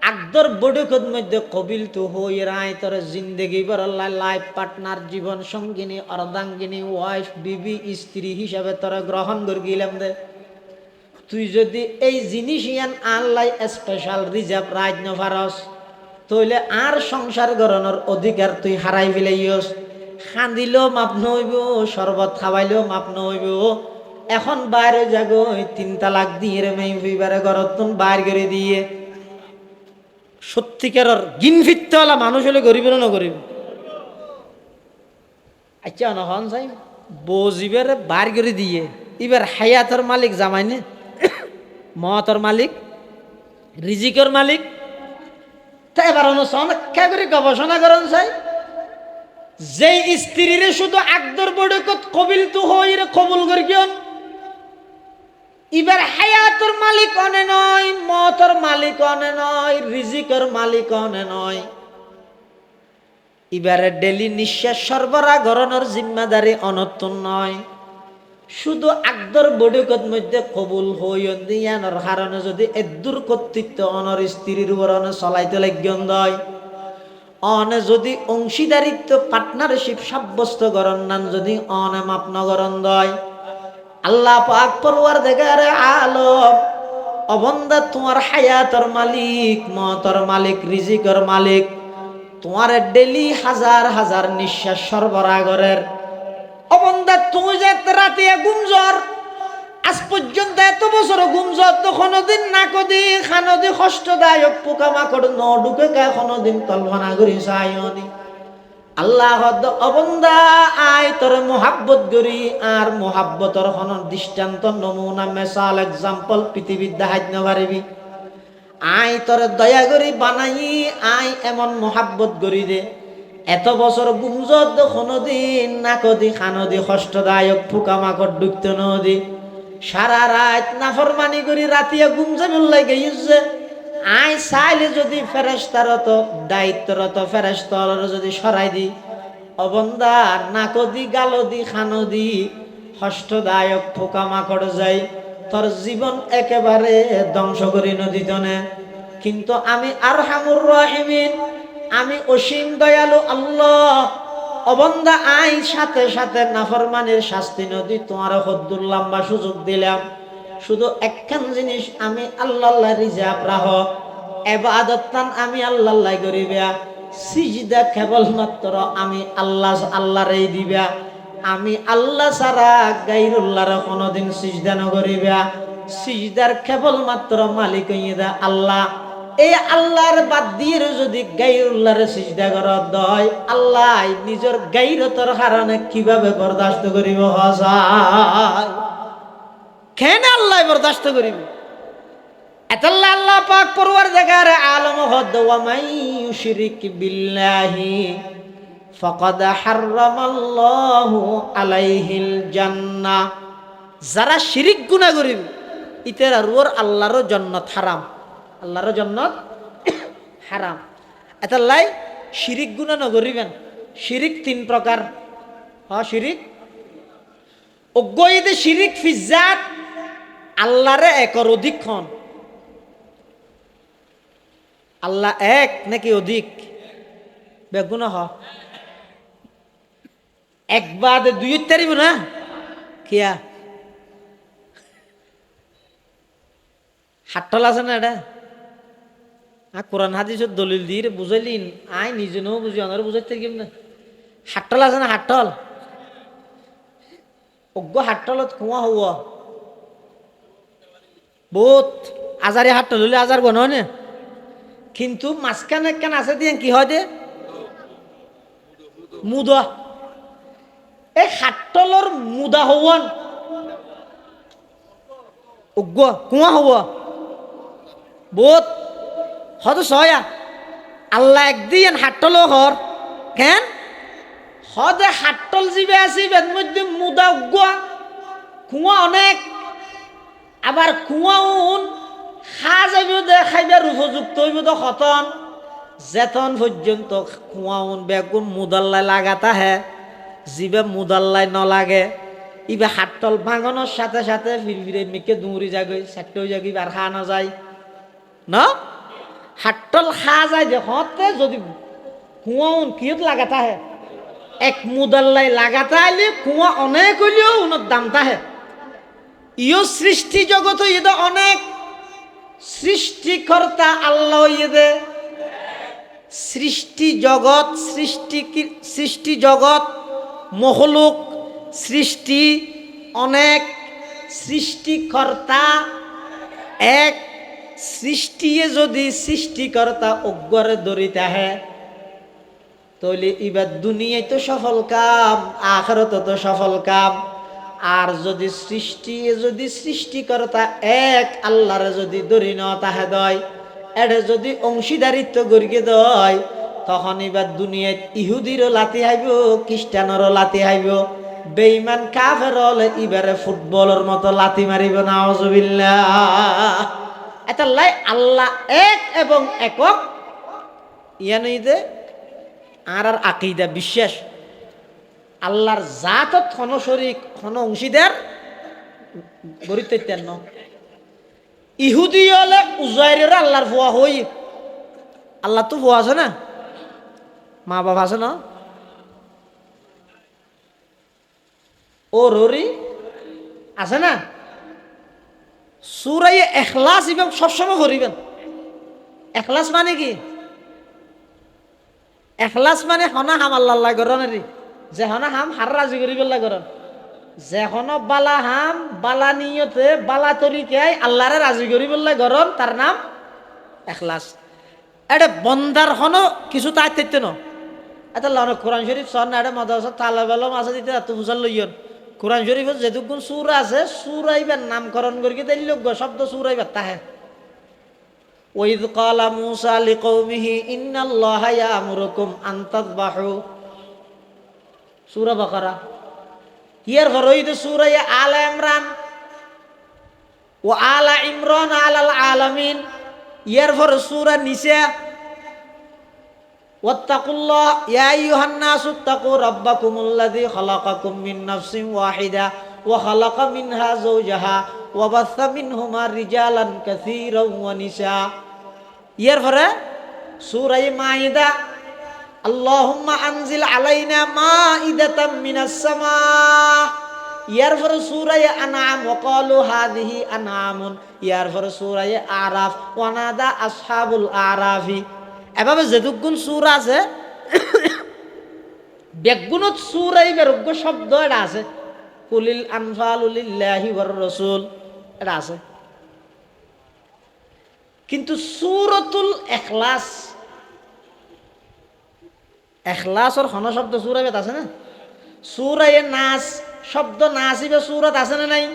আকদর বড়কত মধ্যে কবিল তো হই রায় তোর জিন্দেগি বড় লাইফ পার্টনার জীবন সঙ্গিনী অর্ধাঙ্গিনী ওয়াইফ বিবি স্ত্রী হিসাবে তোরা গ্রহণ করে গেলাম দে তুই যদি এই জিনিস ইয়ান আল্লাহ স্পেশাল রিজার্ভ রাজ নভারস তইলে আর সংসার গড়ানোর অধিকার তুই হারাই ফেলাইস খান্দিলেও মাপ নইব শরবত খাওয়াইলেও মাপ নইব এখন বাইরে যাগো 3 তালাক দিয়ে রে মেয়ে ফিবারে গরতুন বাইর করে দিয়ে সত্যিকারের গিন ফিরতেওয়ালা মানুষ হলে গরিব না গরিব আচ্ছা নহন চাই বজিবের বার করে দিয়ে এবার হায়াতর মালিক জামাইনে মতর মালিক রিজিকর মালিক তা এবার অনেক্ষা করে গবেষণা করেন চাই যেই স্ত্রীর শুধু আকদর বড়কত কবিল তো হই রে কবুল করিয়ন এবার হায়াতর মালিক অনে নয় মতর মালিক অনে নয় রিজিকের মালিক অনে নয় এবারে ডেলি নিঃশ্বাস সরবরাহ করানোর জিম্মাদারি অনতুন নয় শুধু আকদর বড়কত মধ্যে কবুল হইন দিয়ানোর কারণে যদি এদুর কর্তৃত্ব অনর স্ত্রীর উপর অনে চলাইতে লাগিয়ন দয় অনে যদি অংশীদারিত্ব পার্টনারশিপ সাব্যস্ত করন নান যদি অনে মাপ নগরন দয় আল্লাহ পাক পরওয়ারদিগারে আলম অবন্দা তোমার হায়াতর মালিক মতর মালিক রিজিকের মালিক তোমার ডেলি হাজার হাজার নিঃশ্বাস সরবরাহ করের অবন্দা তুমি যে রাতে গুমজর আজ পর্যন্ত এত বছর গুমজর তো কোনোদিন না কদি খানদি কষ্টদায়ক পোকামাকড় ন ঢুকে কা কোনোদিন কল্পনা করি চাইনি আল্লাহ অবন্দা আয় তোর মোহাব্বত করি আর মোহাব্বতর হন দৃষ্টান্ত নমুনা মেসাল এক্সাম্পল পৃথিবীর দেখাইতে না পারবি আয় তোর দয়া করি বানাই আয় এমন মোহাব্বত করি দে এত বছর গুমজত কোনোদিন না কদি খানদি কষ্টদায়ক পোকামাকড় ঢুকতে নদী সারা রাত নাফরমানি করি রাতিয়া গুমজাবেল লাগে গেছে আয় চাইলে যদি ফেরেশতারত দায়িত্বরত ফেরেশতার যদি সরাই দি অবন্দা নাকদি গালদি খানদি কষ্টদায়ক পোকামাকড় যাই তোর জীবন একেবারে ধ্বংস করি নদীতনে কিন্তু আমি আরহামুর রাহিমিন আমি অসীম দয়ালু আল্লাহ অবন্দা আই সাথে সাথে নাফরমানের শাস্তি নদী তোমার হদ্দুর লম্বা সুযোগ দিলাম শুধু একখান জিনিস আমি আল্লাহ রিজার্ভ রাহ, এবাদতান আমি আল্লাহ করিবা, সিজদা কেবলমাত্র আমি আল্লাহরেই দিবা, আমি আল্লাহ ছাড়া গায়রুল্লাহর কোনোদিন সিজদা নকরিবা। সিজদার কেবলমাত্র মালিক হইয়া আল্লাহ। এই আল্লাহর বাদ দিয়ে যদি গায়রুল্লাহর সিজদা করা হয়, আল্লাহ নিজের গায়রতর কারণে কিভাবে বরদাস্ত করিব? হাসায় কেন আল্লাহ বরদাস্ত করিব? এতাল্লাহ আল্লাহ পাক পরওয়ারদিগার আলম হদ ওয়া মান ইউশরিক বিল্লাহি ফাকাদ হারামাল্লাহু আলাইহিল জান্নাহ। যারা শিরিক গুনাহ করিব ইতের আর আল্লাহর জান্নাত হারাম, আল্লাহর জান্নাত হারাম। এতাল্লাই শিরিক গুনাহ নকরিবেন। শিরিক তিন প্রকার। শিরিক অজ্ঞইদে শিরিক ফিজাত, আল্লাহরে একর অধিকক্ষণ। আল্লাহ এক নাকি অধিক? বেগুন একবার দুই তারিব না কিয়া হাট্টল আছে না? এটা কোরআন হাদিসের দলিল দিয়ে বুঝাইলিন, আই নিজে নেও বুঝি, অনার বুঝাইতে না। হাট্টল আছে না? হাট্টল অজ্ঞ হাট্টলত কুয়া হওয়া বহুত আজারে হাট্টল হলে আজার গণ হয় না, কিন্তু মাঝখানে একখান আছে দিয়ে কি হয় দে মুদা। এই হাট্টলর মুদা হওয়ান অজ্ঞ কুয়া হওয়া বহুত হয়তো সয়া আল্লাহ একদিন হাট্টল হর কেন হদে হাট্টল জিবে আছে বেদ মধ্যে মুদা অজ্ঞ কুয়া অনেক, আবার কুয়া উন খা যাইব দে খাইবার উপযুক্ত হইব তো খতন যেতন পর্যন্ত কুয়াউন বেগুন মুদাল্লাই লাগাতা হে, জিবে মুদাল্লাই নলাগে ইবে হাট্টল ভাঙনের সাথে সাথে ফিরফিরে মিকে দৌড়ি যাগই চারটে হয়ে যাগি আর খা না যায় না। হাট্টল খা যায় দেখতে যদি কুয়াউন কিয়ত লাগাতা হে, এক মুদাল্লাই লাগাতা আইলে কুয়া অনেক হইলেও উনার দামতা হে। ইও সৃষ্টি জগৎ ইয়ে অনেক, সৃষ্টিকর্তা আল্লাহ ইয়ে সৃষ্টি জগৎ, সৃষ্টি জগৎ মখলুক সৃষ্টি অনেক, সৃষ্টিকর্তা এক। সৃষ্টিয়ে যদি সৃষ্টিকর্তা অজ্ঞরে দরিতে আহে তাহলে এবার দুনিয়ায় তো সফল কাম, আখিরাত তো সফল কাম। আর যদি সৃষ্টিকর্তা এক আল্লাহরে যদি ধরি ন তাহে দয়, এটা যদি অংশীদারিত্ব গড়িয়ে দয়, তখন এবার দুনিয়ায় ইহুদিরও লাতি হাইব, খ্রিস্টানেরও লাতি হাইব, বেঈমান কাফের হলে এবারে ফুটবলের মতো লাতি মারিব। নাউজুবিল্লাহ। এটা লাই আল্লাহ এক এবং একক ইয়ানিদে আর আকীদা বিশ্বাস। আল্লাহর জাতত কোন শরীক কোন অংশীদার গরিতেন ন। ইহুদি হলে উজাইরের আল্লাহর ফুয়া হই, আল্লাহ তো ফুয়া আছে না, মা বাবা আছে না, ও ররি আছে না। সূরা ইখলাস এবং সবসময় করিবেন। ইখলাস মানে কি? ইখলাস মানে হনা হাম আল্লাহ গরনেরি, যে হনা হাম হার রাজি করিবেল্লা গরন, যে হন বালা হাম বালা নিয়তে বালা তরিকায় আল্লাহরে রাজি করিবেল্লা গরন, তার নাম ইখলাস। এটা বন্দার হন কিছু তাই থাকতে ন। এটা লন কোরআন শরীফ সন না, এটা মাদ্রাসা তালেবালম আছে দিতে এত ফুসাল লইয়ন। কোরআন শরীফের যেটুকুন সূরা আছে সূরাইবার নামকরণ করি তাইলে শব্দ সূরাইবার তাহে। ওয়াইদ ক্বালা মূসা লিকওমিহি ইন্নাল্লাহা ইয়ামুরুকুম আন তাযবাহু, সূরা বাকারা। ইয়ার ফরইদ সূরা আলে ইমরান ও আলা ইমরান আলাল আলামিন। ইয়ার ফর সূরা নিসা ওয়াত্তাকুল্লাহ ইয়া আইয়ুহান নাসু তাকু রাব্বাকুমুল্লাযী খালাকাকুম মিন নাফসিন ওয়াহিদা ওয়া খালাকা মিনহা যাওজাহা ওয়া বাসসা মিনহুমা রিজালান কাসীরান ওয়া নিসা। ইয়ার পরে সূরা মাইদা আল্লাহুম্মা আনজিল আলাইনা মাইদাতাম মিনাস সামা ইয়ার পরে সূরা আনআম ওয়াকালু হাযিহি আনআমুন, ইয়ার পরে সূরা আরাফ ওয়ানাদা আসহাবুল আরাফি। এভাবে যেটুকুন সূরা আছে বেগুনত সূরাই বেরোগ্য শব্দ এটা আছে। কুলিল আনফালু লিল্লাহি ওয়ার রাসূল এটা আছে। কিন্তু সূরাতুল ইখলাস, ইখলাসর হন শব্দ সূরা বেত আছে না? সূরা নাস শব্দ নাসিবে সূরাত আছে না নাই?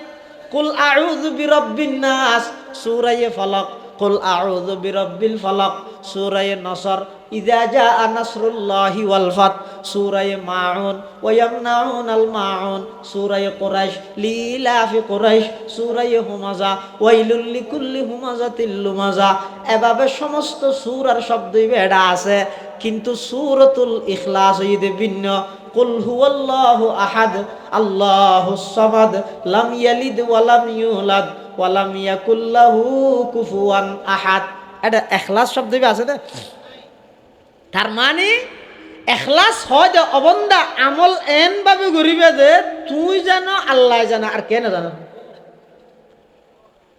কুল আউযু বিরাব্বিন নাস সূরা ফালাক, কুল আউযু বিরাব্বিল ফালাক সূরা নসর, ইযা জাআ নাসরুল্লাহি ওয়াল ফাত সূরা মাউন, ওয়া ইয়ামনাউনাল মাউন সূরা কুরাইশ, লিলাফি কুরাইশ সূরা হুমাযা, ওয়াইলুল লিকুল্লি হুমাযাতিল লুমাযা। এভাবে সমস্ত সূরার শব্দই বেড়া আছে। কিন্তু সূরাতুল ইখলাস হইতে ভিন্ন। কুল হুয়াল্লাহু আহাদ আল্লাহুস সামাদ লাম ইয়ালিদ ওয়া লাম ইউলাদ ওয়া লাম ইয়াকুল লাহু কুফুয়ান আহাদ। এটা ইখলাস শব্দ আছে না? তার মানে ইখলাস হয় যে অবন্দা আমল এন ভাবে করিবে যে তুই জানো আল্লাহ জানো আর কে না জানো।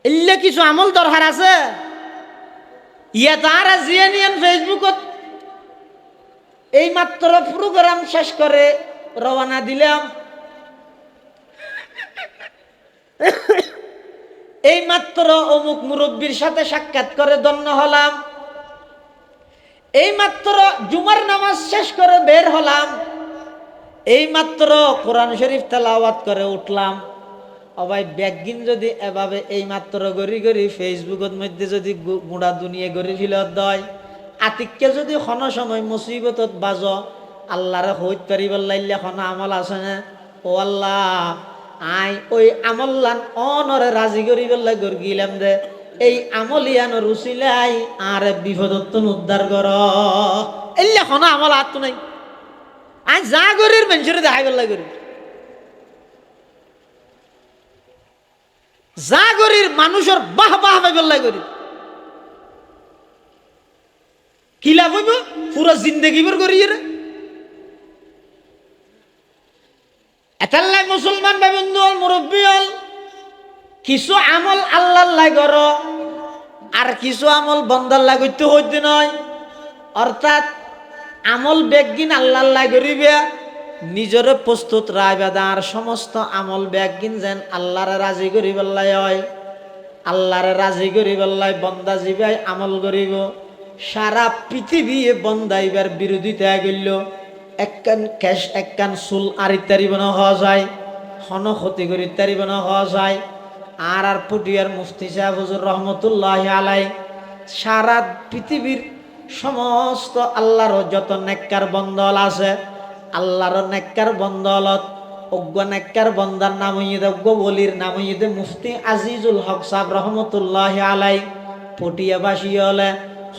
ইল্লে কিছু আমল দরকার আছে। ইয়া তারা জিয়ানিয়ান ফেসবুকত এই মাত্র প্রোগ্রাম শেষ করে রওনা দিলাম, এই মাত্র অমুক মুরব্বীর সাথে সাক্ষাৎ করে ধন্য হলাম, এই মাত্র জুমার নামাজ শেষ করে বের হলাম, এই মাত্র কোরআন শরীফ তেলাওয়াত করে উঠলাম। অবাই ব্যাগিন যদি এভাবে এই মাত্র গড়ি গড়ি ফেসবুকের মধ্যে যদি গুড়া দুনিয়া গড়ি ফিলত দয়, আতিককে যদি কোনো সময় মুসিবতত বাজ আল্লাহরে হইত পারিবার লাইলে কোনো আমল আছে না? ও আল্লাহ আই ওই আমল্লান অনরে রাজি করিবার লাই গিলাম দে, এই আমলিয়ান রুচিলাই আর বিপদত্তন উদ্ধার কর। এলে কোনো আমল আর তো নাই। আই যা গরির মানুষের দেখাইবার লাই করি, যা গরির মানুষের বাহ বাহ পাইবার লাই করি। কি লাভ হইব? পুরো জিন্দগি ভর করি রে। এতাল্লাই মুসলমান ভাই বন্ধু হল, মুরব্বী হল, কিছু আমল আল্লাহ লাই কর আর কিছু আমল বন্দার লাই করতে হইতে নয়। অর্থাৎ আমল বেগিন আল্লাহ লাই করিবে, নিজরে প্রস্তুত রাইবে আর সমস্ত আমল বেগিন যেন আল্লাহরে রাজি করিবার লাই হয়। আল্লাহরে রাজি করিবার লাই বন্দা জিবাই আমল করিব। সারা পৃথিবী বন্দাইবার বিরোধিতা গেল, একখান ক্যাশ একখান চুল আর ইত্যাদি বনা হওয়া যায়, হন ক্ষতি করি ইত্যাদি বনা হওয়া যায়। আর পুটিয়ার মুফতি সাহেব হুজুর রহমতুল্লাহ আলাই সারা পৃথিবীর সমস্ত আল্লাহর যত নেককার বন্দল আছে, আল্লাহর নেককার বন্দলত অজ্ঞ নেককার বন্দার নাম হইতে অজ্ঞ বলির নাম হইতে মুফতি আজিজুল হক সাহেব রহমতুল্লাহ আলাই পটিয়াবাসী হলে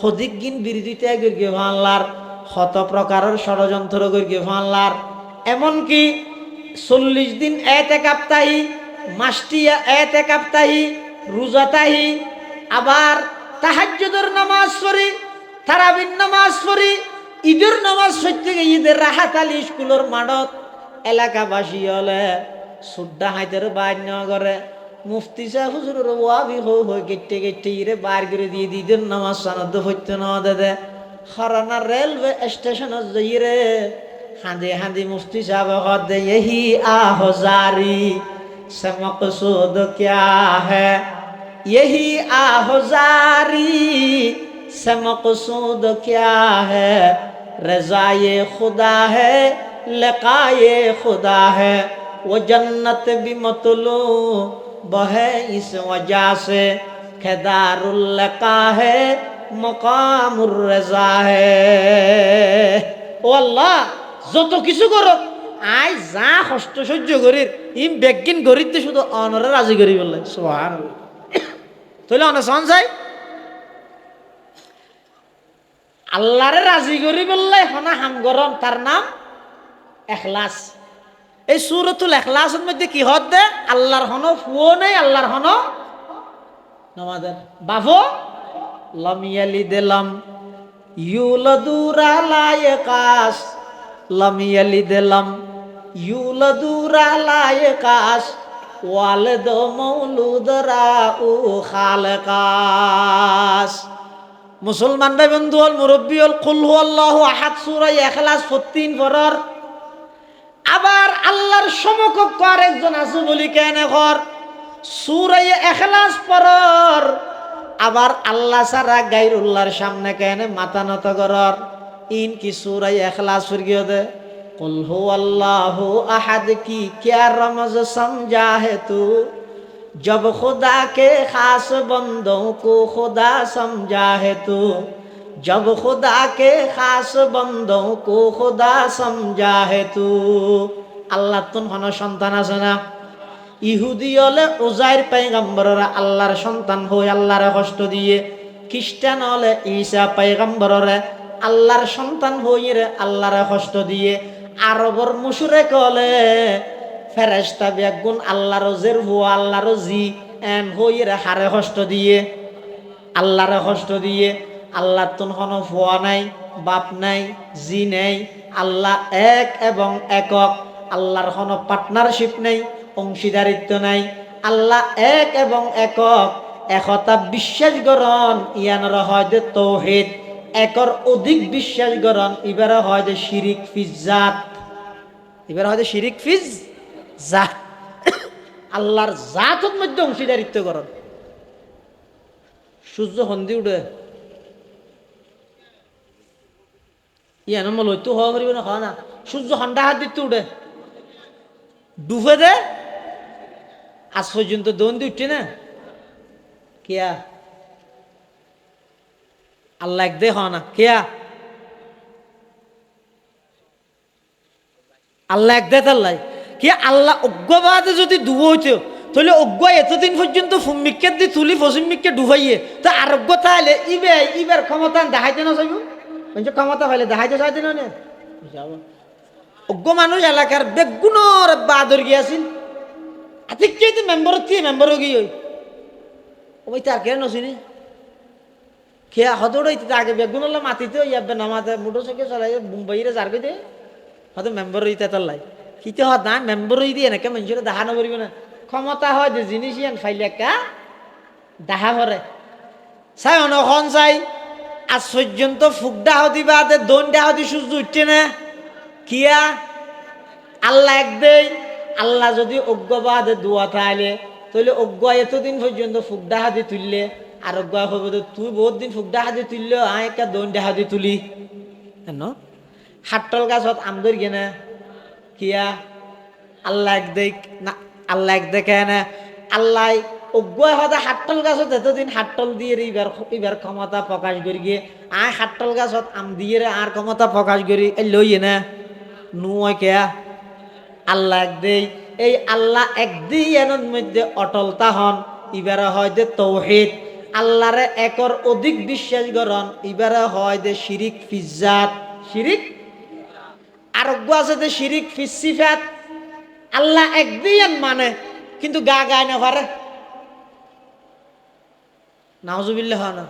সদিকগিন বিরোধিতা গিয়ে ভাঙলার, শত প্রকারের ষড়যন্ত্র গিয়ে ভাঙলার। এমনকি 40 দিন এতে কাপ্তাহি, মাসটিয়া এতে কাপ্তাহি, রোজাতাহি, আবার তাহাজ্জুদের নামাজ পড়ি, তারাবির নামাজ পড়ি, ঈদের নামাজ পড়তে গিয়ে ঈদের রাহাত আলী স্কুলের মাঠত এলাকাবাসী হলে সুড্ডা হাইতের বান্য করে মুফতি সাহেব হুজুরের ওয়াবি হই কেটে কেটে ইরে বার করে দিয়ে ঈদের নামাজ সানদ হইতে না দে হরানা রেলওয়ে স্টেশন যাইরে হাঁদে হাঁদি মুফতি সাহেব হদ यही आहोजारी से मकसूद क्या है, यही आहोजारी से मकसूद क्या है, रज़ाए खुदा है लिक़ाए खुदा है, वो जन्नत भी मतलूब है इस वजह से कि दारुल लिक़ा है मकामुर रज़ा है। ও আল্লাহ যত কিছু করো আই যা কষ্ট সহ্য করির ইম বেগিন গরিতে শুধু অনরে রাজি করি বললে সুবহানাল্লাহ। তাহলে অনেক সন চাই আল্লাহরে রাজি করি বললে হনা হাম গরম, তার নাম ইখলাস। এই সূরাতুল ইখলাসের মধ্যে কি হদ দে আল্লাহর হনো ফুও নাই, আল্লাহর হনো নামাদের বাফো লাম ইয়ালিদ লাম ইউলাদু লা ইয়াকাস লাম ইয়ালিদ লাম ইউলাদুরা লায়কাস ওয়ালদ মৌলুদরা উ খালকাস। মুসলমান ভাই বন্ধু হল মুরব্বী হল কুল হু আল্লাহু আহাদ সূরা ইখলাস 14 পড়ার। আবার আল্লাহর সমকক্ষ আরেকজন আছে বলি কেন ঘর সূরা ইখলাস পড়ার। আবার আল্লাহ ছাড়া গায়রুল্লাহর সামনে কেন মাথা নত করার। ইন কি সূরা ইখলাস ফিরগিয়ে দে কুল হু আল্লাহু আহাদ কি क्या रमज समझा है तू जब खुदा के खास बंदों को खुदा समझा है तू जब खुदा के खास बंदों को खुदा समझा है तू। আল্লাহ তুন হন সন্তান আছে না? ইহুদি হলে উজাইর পয়গম্বররা আল্লাহর সন্তান হই আল্লাহর কষ্ট দিয়ে। খ্রিস্টান হলে ঈসা পয়গম্বররা আল্লাহর সন্তান হই রে আল্লাহর কষ্ট দিয়ে। আরবর মুশরিক হলে ফেরেশতা বেগুন আল্লাহর জের হুয়া আল্লাহর জি এন হই রে হারে কষ্ট দিয়ে আল্লাহর কষ্ট দিয়ে। আল্লাহ তুন হন ফুয়া নাই বাপ নাই জি নাই। আল্লাহ এক এবং একক। আল্লাহর কোনো পার্টনারশিপ নেই অংশীদারিত্ব নাই। আল্লাহ এক এবং একক একতা বিশ্বাস করন ইয়ানর হয় যে তৌহিদ। একর অধিক বিশ্বাস করন এবারে হয় যে শিরিক ফিজাত। এবারে হয় যে শিরিক ফিজ জাত। আল্লাহর জাতের মধ্যে অংশীদারিত্ব করন। সূর্য হন্দি উঠে ইয়ান মল হইতো হওয়া করিব না খাওয়া না। সূর্য হন্ডা হাত দিতে উঠে ডুবে দে আজ পর্যন্ত দন্দি উঠছে না কেয়া আল্লাহ এক দে হ না কেয়া আল্লাহ এক দে তাল্লাই কি আল্লাহ অজ্ঞবাদে যদি ডুবো হইতো তাহলে অজ্ঞ এতদিন পর্যন্ত ফুমিককে দি তুলি ফসিমিককে ডুবাইয়ে তো আরোগ্য তাহলে ইবার ক্ষমতা দেখাইতে না চাইব ক্ষমতা হইলে দেখাইতে চাইতে না অজ্ঞ মানুষ এলাকার বেগুনের বাদর গিয়াছিল আতিকে মেম্বার মেম্বার গিয়ে ওই তার কে নছিনি খেয়া হদৌড় আগে বেগুন মাতিতে ইয়াবে নামাতে মোটর সাইকেল চালাই মুম্বাইরে যারকে দে হয়তো মেম্বার হইতে তার লাই কিতে হত না মেম্বার হই দিয়ে এনেকে মানুষের দেখা নকরিব না। ক্ষমতা হয় যে জিনিস ইয়ান ফাইলে একা দেখা করে চাই অনখন চাই আজ পর্যন্ত ফুক ডাহ দিবা দোন ডাহ দি সূর্য উঠছে না কিয়া আল্লাহ এক দেই। আল্লাহ যদি অজ্ঞবাদ দোয়া তাহলে তাহলে অজ্ঞ এতদিন পর্যন্ত ফুক ডাহা দিয়ে তুললে আর অজ্ঞ হইব তুই বহুত দিন ফুক ডাহা দিয়ে তুললে একা দোন ডাহা দিয়ে তুলি ন। হাটল গাছত আম ধর গে না কিয়া আল্লাহ এক দেখ না আল্লাহ এক দেখে না আল্লাহ অজ্ঞ হতে হাটল গাছত এতদিন হাটল দিয়ে এবার ক্ষমতা প্রকাশ করি গিয়ে হাটল গাছত আম দিয়ে আর ক্ষমতা প্রকাশ করি লইয়ে না নুয় কেয়া আল্লাহ এক দেই। এই আল্লাহ একদিনের মধ্যে অটল তাহন ইবারে হয় যে তৌহিদ। আল্লাহরে একর অধিক বিশ্বাস করন ইবারে হয় যে শিরিক ফিজাত শিরিক। আরোগ্য আছে যে শিরিক ফিসিফাত। আল্লাহ একদিন মানে কিন্তু গা গায় না পারে নাউজুবিল্লাহ হয় না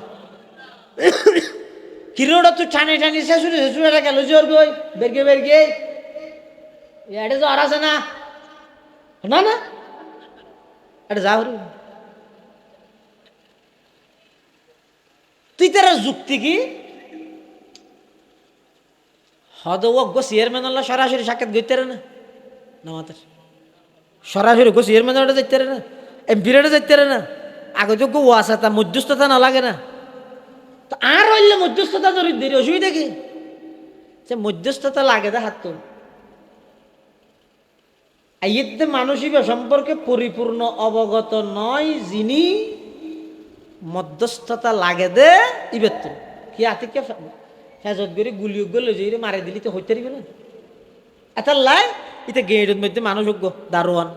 কিরোটা তুই টানি টানি শেষুরে শেষুরে গেল জোর গই বেরগে বেরগে এটা জ্বর আছে না না না এটা যা তুই তার যুক্তি কি হদ অজ্ঞ চেয়ারম্যান আল্লাহ সরাসরি সাক্ষাৎ গইতে না নামাতের সরাসরি গো চেয়ারম্যান যাইতে না এমপিরা যাইতে না আগে তো গো আছে তা মধ্যস্থতা না লাগে না তো আর হইলে মধ্যস্থতা ধরি দেরি অসুবিধা কি সে মধ্যস্থতা লাগে দা হাত তোল আইতে মানসিক সম্পর্কে পরিপূর্ণ অবগত নয় যিনি মধ্যস্থতা লাগে দে ইবের তো কি আতিকে হেজত করে গুলিও গেলে যে মারে দিলি তো হইতে পারবে না এত লাই এটা গেটের মধ্যে মানুষ অজ্ঞ দারোয়ান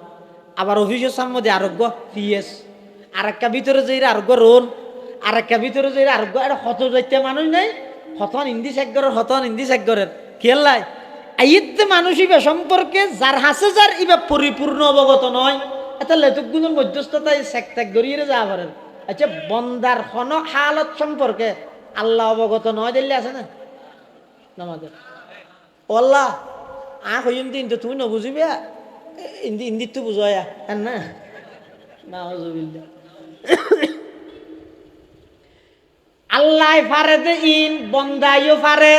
আবার অফিসের সামনে আরোগ্য পিএস আর একটা ভিতরে যে আরোগ্য রোন আর একটা ভিতরে যে আরোগ্য এটা হত যাইতে মানুষ নাই হতন ইন্দি সেকগরের হতন ইন্দি সেকগরের খেললাই আইতে মানসিক সম্পর্কে যার হাসে যার ইবা পরিপূর্ণ অবগত নয় এটা লেতুকগুলোর মধ্যস্থতায় সেক ত্যাগ গড়িয়ে যাওয়া পারেন। আচ্ছা বন্দার হন হালত সম্পর্কে আল্লাহ অবগত নয় দিল্লি আছে না আমাদের আল্লাহ হইন দিন তো তুমি নবুঝিবে ইন্দিত তো বুঝায়া না না আল্লাহ ফারে দে ইন বন্দাইও ফারে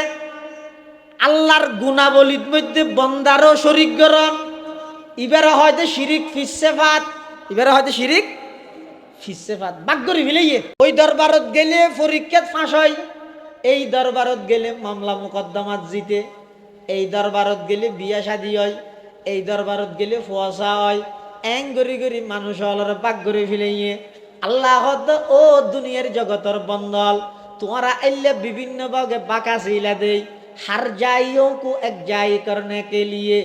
আল্লাহর গুণাবলীর মধ্যে বন্দারও শরিক গরণ ইবারে হয়তো শিরিক ফিসেফাত ইবারে হয়তো শিরিক ফিসেফাত বাগ্যরি মিলাইয়ে ওই দরবারত গেলে পরীক্ষাত ফাঁস হয় এই দরবারত গেলে মামলা মোকদ্দমাত জিতে এই দরবারত গেলে বিয়া শাদী হয় এই দরবারত গেলে ফুয়াশা হয় এং গরি গরি মানুষ হলর বাগ্যরি ফিলাইয়ে আল্লাহ ও দুনিয়ার জগতর বন্দল তোমারা আইলে বিভিন্ন ভাগে বাঁকা ছিলা দেই हर जाइयों को एक जाय करने के लिए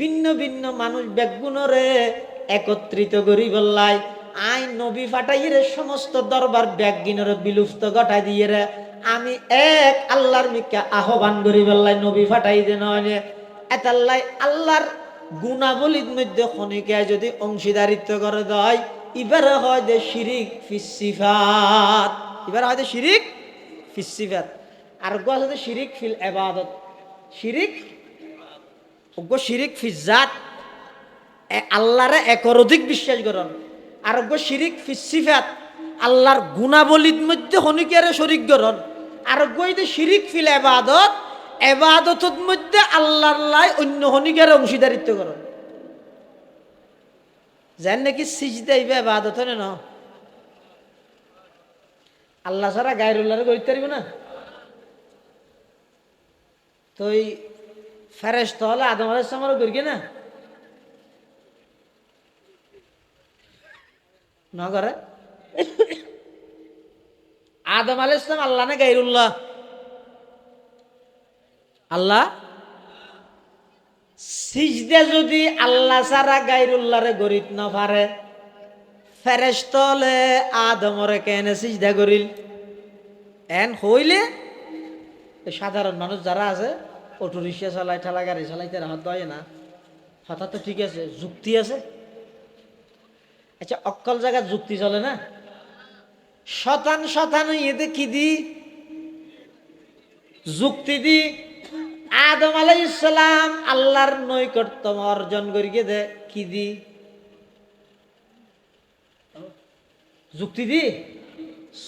ভিন্ন ভিন্ন মানুষ বেগুনরে একত্রিত করি বললাই আই নবী ফাটাইরে সমস্ত দরবার বেগিনরে বিলুপ্ত ঘটাই দিয়ে রে আমি এক আল্লাহর মিকা আহ্বান করি বললাই নবী ফাটাই দে নয় এতাল্লাই আল্লাহর গুণাবলীর মধ্যে খনিকে যদি অংশীদারিত্ব করে দেয় এবারে হয় যে শিরিক ফিসিফাত এবারে হয় যে শিরিক ফিসিফাত আর গো আছে শিরিক ফিল ইবাদত শিরিক ওগো শিরিক ফিজাত আল্লাহরে একর অধিক বিশ্বাস করন আর গো শিরিক ফিসিফাত আল্লাহর গুণাবলীর মধ্যে হনিকারে শরীক করন আর গো এই শিরিক ফিল ইবাদত ইবাদতের মধ্যে আল্লাহর লাই অন্য হনিকারে অংশীদারিত্ব করন জান নাকি সিজদা ইবা ইবাদত না আল্লাহ ছাড়া গায়রুল্লাহরে কইতে পারবে না তো এই ফেরেশতা হলে আদম আলাইহিস সালামের করি না না করে আদম আলাইহিস সালাম আল্লাহ না গায়রুল্লাহ আল্লাহ সিজদা যদি আল্লাহ ছাড়া গায়রুল্লাহরে গরিত না পারে ফেরেশতা হলে আদমরে কেন সিজদা করিল এন হইলে সাধারণ মানুষ যারা আছে অটো রিক্সা চালায় ঠেলা গাড়ি চালাইতে হাত দেয় না হঠাৎ তো ঠিক আছে যুক্তি আছে আচ্ছা অক্কল জায়গায় যুক্তি চলে না শতান শতান ইয়েতে কি দি যুক্তি দি আদম আলাইহিস সালাম আল্লাহর নৈকট্য অর্জন করিয়ে দে কি দি যুক্তি দি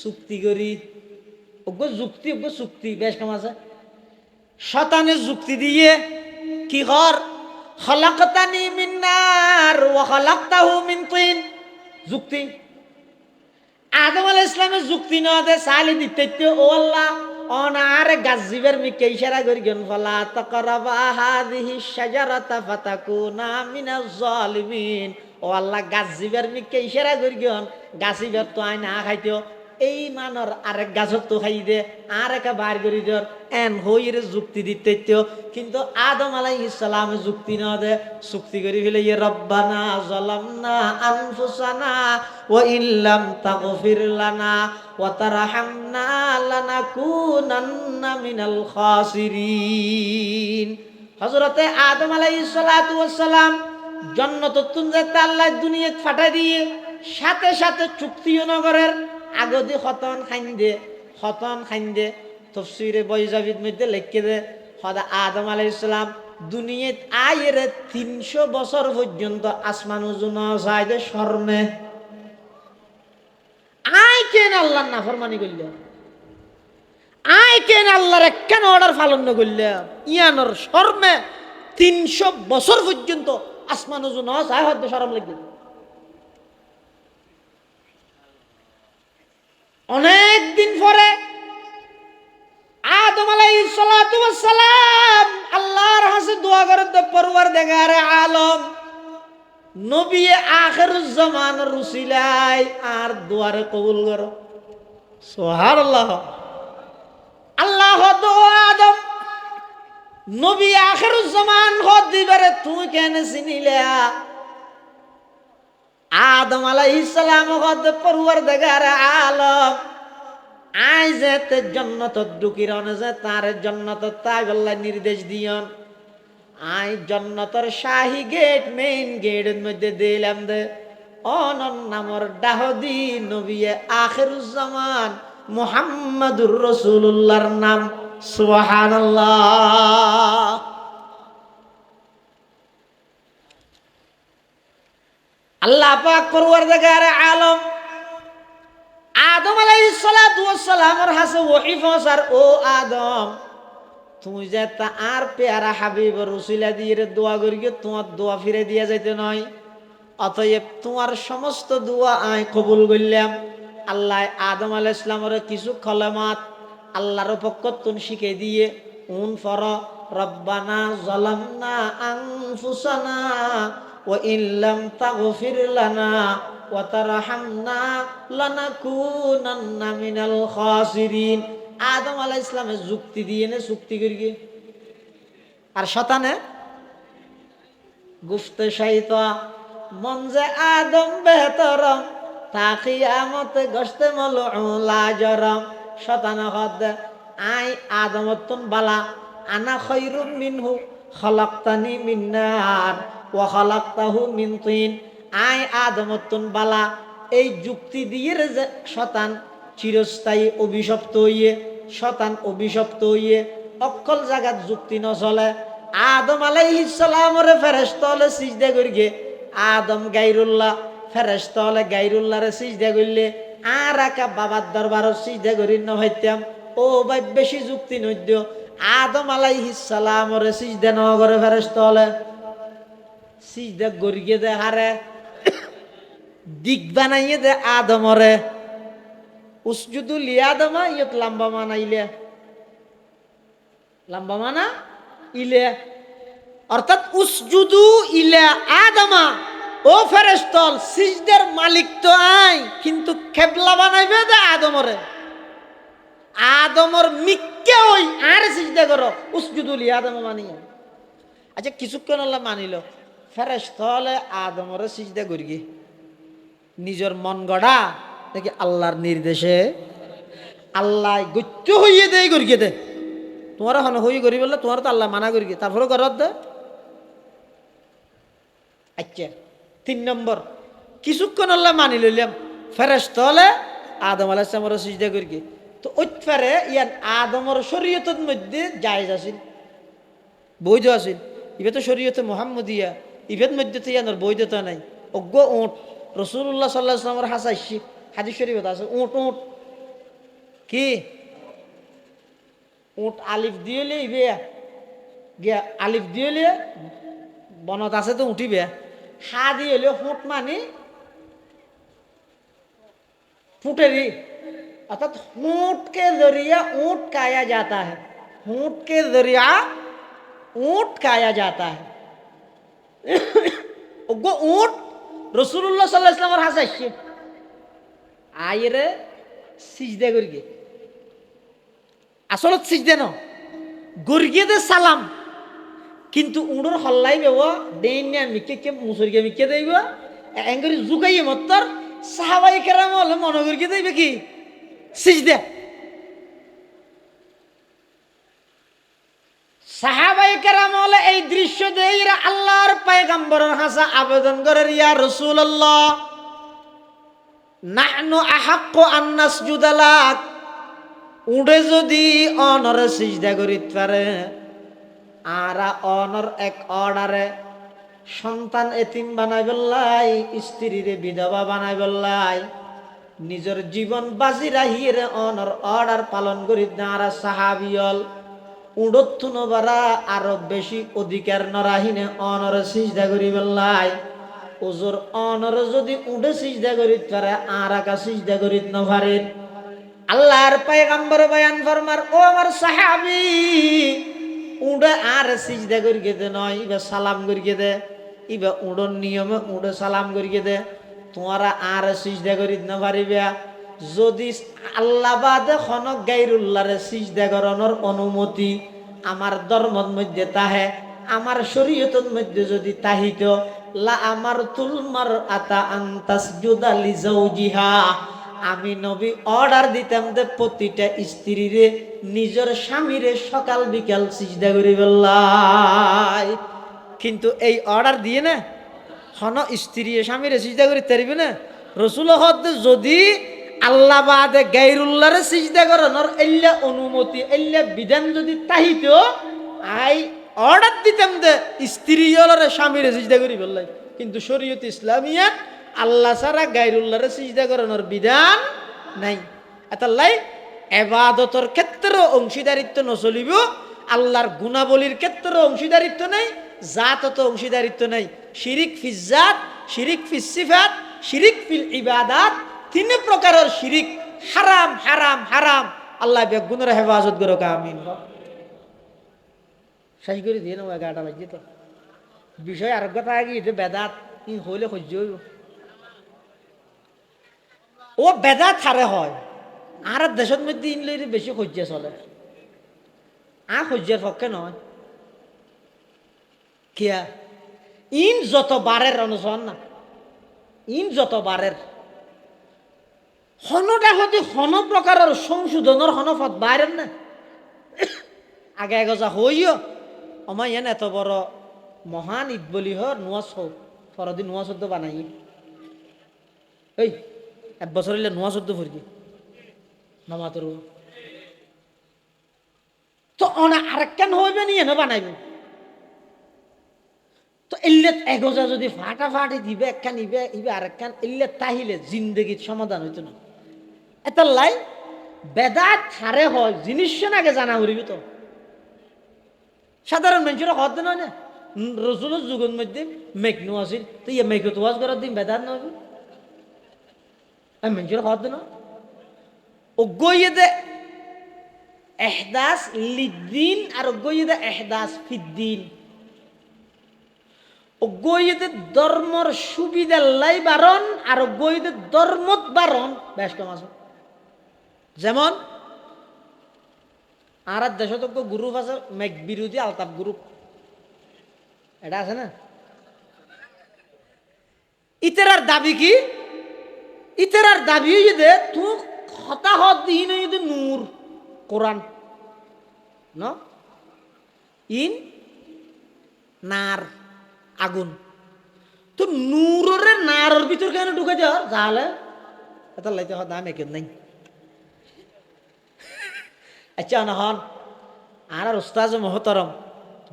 চুক্তি করি ওগো যুক্তি ওগো চুক্তি বেশ কাম আছে শতানে যুক্তি দিয়ে কি কর খলাকতানি মিন নার ওয়া খলাকতাহু মিন তিন যুক্তি আদম আলাইহিস সালামের যুক্তি না দে সালি দিতে ও আল্লাহ অনার গাজিবের মিকে ইশারা করি গন ফলা তাকরাবা হাযিহি শাজারাতা ফাতাকুনা মিনাজ জালিমিন ও আল্লাহ গাজিবের মিকে ইশারা করি গন গাজিবের তো আই না খাইতেও এই মানর আরেক গাছত তো খাই দে আর একা বার করি দর এন হইর যুক্তি দিতে কিন্তু আদম আলাইহিস সালাম যুক্তি না দে চুক্তি করি ফেলে রব্বানা যালামনা আনফুসানা ওয়া ইল্লাম তাগফির লানা ওয়া তারহামনা লানাকুনান্না মিনাল খাসিরিন হযরতে আদম আলাইহিস সালাতু ওয়াস সালাম জান্নাতুন যেতে আল্লাহ দুনিয়াত ফাটাই দিয়ে সাথে সাথে চুক্তিও নগরের আগদি খতন খাইন্দে তফসিরে বৈজাবিদ মধ্যে লিখে দে হদা আদম আলাইহিস সালাম দুনিয়াত আয়ের 300 বছর পর্যন্ত আসমান উজুনা যাইদে শর্মে আই কেন আল্লাহর নাফরমানি করল আই কেন আল্লাহর কেন অর্ডার পালন করল ইয়ানোর শর্মে 300 বছর পর্যন্ত আসমান উজুনা যাই হদ শরম লাগবে অনেক দিন পরে আদম আলাইহিস সালাতু ওয়াস সালাম আল্লাহর কাছে দোয়া করে তো পরওয়ারদিগার আলম নবী আখিরুজ জামানের রসুলাই আর দোয়ারে কবুল করো সুবহানাল্লাহ আল্লাহ তো আদম নবী আখিরুজ জামান হদ দিবারে তুই কেন চিনিলে আদম আলাইহিস সালাম হদ পরওয়ারদিগার আলম আই যেতে জান্নাতত ঢুকিরন যে তার জান্নাতত তাই আল্লাহ নির্দেশ দিয়ন আই জান্নাতের শাহী গেট মেইন গেটের মধ্যে দিলাম দে অনন নামর দাহদি নবী আখিরুজ জামান মুহাম্মাদুর রাসূলুল্লাহর নাম সুবহানাল্লাহ আল্লাহ পাক পরওয়ারদিগার আলম আদম আলাইহিস সালাতু ওয়াস সালামের হাসে ওহী পৌঁছার, ও আদম তুমি যে তা আর পেয়ারা হাবিবের উসিলা দিয়ে দোয়া করি, তোমার দোয়া ফিরে দিয়া যাইতে নয়, অতএব তোমার সমস্ত দোয়া আয় কবুল করলাম। আল্লাহ আদম আলাইহিস সালামের কিছু কলেমাত আল্লাহর পক্ষ থেকে শিখে দিয়ে উন ফর রব্বানা যালামনা আনফুসানা ওয়া ইল্লাম তাগফির লানা ওয়া তারহামনা লানাকুনান্না মিনাল খাসিরিন। আদম আলাইহিস সালামের যুক্তি দিয়ে নে চুক্তি করি, আর শতানে গুফতে শাইতা মন যে আদম বেহতরম তা কিয়ামতে গশতে মলউলা জরম। শতানে হদ আই আদমতুন বালা আনা খায়রুম মিনহু খলাকতানি মিন নার ওয়া খলাকতাহু মিন তিন। আই আদমতুন বালা এই যুক্তি দিয়ে যে শতান চিরস্থায়ী অভিশপ্ত হইয়ে, শতান অভিশপ্ত হইয়ে অকল জায়গাত যুক্তি ন চলে। আদম আলাইহিস সালামরে ফেরেশতা হলে সিজদা করিগে, আদম গায়রুল্লাহ, ফেরেশতা হলে গায়রুল্লাহরে সিজদা করলে আর একা বাবার দরবারও সিজদা করি ন হইতাম। ও ভাই বেশি যুক্তি নদ্য, আদম আলাইহিস সালামরে সিজদা ন করে ফেরেশতা হলে সিজদা করিগে দে হারে দিক বানাইয়ে দে আদমরে উসজুদু লিয়াদমা ইয়ত লম্বা মানা ইলে, লম্বা মানা ইলে, অর্থাৎ উসজুদু ইলা আদমা, ও ফেরেশতল সিজদার মালিক তো আই, কিন্তু কেবলা বানাইবে দে আদমরে, আদমর মিক্কে ওই আর সিজদা করো উসজুদু লিয়াদমা মানিয়া। আচ্ছা কিছুক্ষণ আল্লাহ মানিল, ফেরেশতলে আদমরে সিজদা করিগে নিজের মন গড়া নাকি আল্লাহর নির্দেশে? আল্লাহ গত্য হইয়ে দেয় করিয়ে দে, তোমার হন হই করি বললে তোমার তো আল্লাহ মানা করি তারপরে করত দে। আচ্ছা 3 নম্বর, কিছুক্ষণ আল্লাহ মানি লইলাম, ফেরেশতা হলে আদম আলাইহিস সালামের সিজদা করি, তো ওইফারে ইয়ান আদমর শরীয়তের মধ্যে জায়েজ আছিল, বৈধ আছিল। ইবে তো শরীয়তে মুহাম্মদিয়া, ইবের মধ্যে তো ইয়ানোর বৈধতা নাই। অজ্ঞ উট রাসূলুল্লাহ সাল্লাল্লাহু আলাইহি ওয়াসাল্লামের হাসাইছি হাদিস শরীফত আছে, উট উট কি উট আলিফ দিয়েলে ইবে গিয়া আলিফ দিয়েলে বনত আছে তো উঠিবে, হা দিয়েলে হুট মানে ফুটেরি, অর্থাৎ ऊंट के जरिया ऊंट खाया जाता है, ऊंट के जरिया ऊंट खाया जाता है। वो ऊंट रसूलुल्लाह सल्लल्लाहु अलैहि वसल्लम हासाइছে আইরে সিজদা করিগে, আসলত সিজদা ন গরিগে দে সালাম, কিন্তু উড়োর হল্লাই বেব দেন না মিকে কে মুসরিকে মিকে দেইব এঙ্গরি জুকাইয়ে মত্তর সাহাবাই কেরাম হলে মনে করিয়ে দেইবে কি সিজদা। সাহাবাই কেরাম হলে এই দৃশ্য দেইরা আল্লাহর পয়গম্বরের হাসা আবেদন করে, ইয়া রাসূলুল্লাহ নাহনু আহাক্কু আন নাসজুদা লাক, উড়ে যদি অনর সিজদা করিত পারে আর অনর এক অর্ডারে সন্তান এতিম বানাই বললাই, স্ত্রীরে বিধবা বানাই বললাই, নিজের জীবন বাজি রাহিয়ে অনর অর্ডার পালন করি না সাহাবিয়ল উড়ত নবারা আরো বেশি অধিকার নরাহিনে অনর সিজদা করি বললাই, ওজোর অনর যদি উড়ে সিজদা করিত পারে আর একা সিজদা করিত ন পারে। আল্লাহর পয়গম্বর বয়ান ফরমার, ও আমার সাহাবী উড়ে আর সিজদা করিয়ে দে নয়, ইবা সালাম করিয়ে দে, ইবা উড়ন নিয়মে উড়ে সালাম করিয়ে দে, তোমারা আর সিজদা করিত না পারিবে। যদি আল্লাহ বাদে খনক গায়রুল্লাহরে সিজদা করানোর অনুমতি আমার ধর্মের মধ্যে তাহে, আমার শরীয়তের মধ্যে যদি তাহিত লা আমার তুলমার আতা আনতাসজুদা লিজাওজিহা, আমি নবী অর্ডার দিতাম যে প্রতিটা স্ত্রীরে নিজের স্বামীরে সকাল বিকাল সিজদা করি বললাই, কিন্তু এই অর্ডার দিয়ে না হন স্ত্রী স্বামীরে সিজদা করি তারিবে না। রসুল হদ যদি আল্লাহ বাদে গায়রুল্লাহরে সিজদা করানোর এল্লা অনুমতি এল্লা বিধান যদি তাহিত আই অর্ডার দিতাম যে স্ত্রী হলরে স্বামীরে সিজদা করি বললাই, কিন্তু শরীয়ত ইসলামিয়া আল্লাহ ছাড়া গায়রুল্লাহরে সিজদা করানোর বিধান নাই। এতাল্লাই এবাদতর ক্ষেত্রেও অংশীদারিত্ব নচলিব, আল্লাহর গুণাবলীর ক্ষেত্রেও অংশীদারিত্ব নাই, জাতত অংশীদারিত্ব নাই। শিরিক ফিজ জাত, শিরিক ফিজ সিফাত, শিরিক ফিল ইবাদাত, তিন প্রকারের শিরিক হারাম হারাম হারাম। আল্লাহ বেগুনের হেফাজত করো, আমিন। শেষ করে দিয়ে নেবো, 11টা বাজে তো। বিষয় আর কথা আগে এটা বেদাত হইলে সহ্য হইব। ও বেদাত হারে হয়, আর দেশের মধ্যে ইনলে বেশি সহ্য চলে, সহ্যের পক্ষে নয়। কিয়া ইন যত বারের অনুসরণ না, ইন যত বারের হনটা হতে হন প্রকারের সংশোধনের হনফত বাইরের না। আগে এগজা হইও আমার ইয়ান এত বড় মহান ঈদ বলি হর নোয়াজ হোক, ফরদিন নোয়া চোদ্দ বানাই এই এক বছর হইলে নোয়া চোদ্দ ফুরকি নমাতর তো আরেকখান হইবে নিয়ে না বানাইব। তো এলে এগোজা যদি ফাটাফাটি দিবে একখান ইবে ইবে আরেকখান এলে তাহিলে জিন্দগির সমাধান হইতো না। এটা লাই বেদাত হারে হয় জিনিস আগে জানা হইবি। তো সাধারণ মানুষের হদ নয় না, রসুলের যুগের মধ্যে মেঘ নো আসিল, তো ইয়ে মেঘ তো ওয়াজ করার দিন বেদাত নয়, মানুষের হদ না। অজ্ঞে এহদাস লিদ্দিন আর অজ্ঞে এহদাস ফিদ্দিন। অজ্ঞে ধর্মর সুবিধা লাই বারণ আর অজ্ঞে ধর্মত বারণ বেশ কম আছে। যেমন আর দেশত গ্রুপ আছে মেঘ বিরোধী আলতাপ গ্রুপ, এটা আছে না। ইতেরার দাবি কি? ইতেরার দাবি যে তু হতাহত দিন যদি নূর কোরআন ন ইন নার আগুন, তো নূরের নারের ভিতর কেন ঢুকে যাওয়ার যাহলে এটা লাইতে হয় দাম একের নাই। আচ্ছা নহন আর উস্তাজ মোহতরম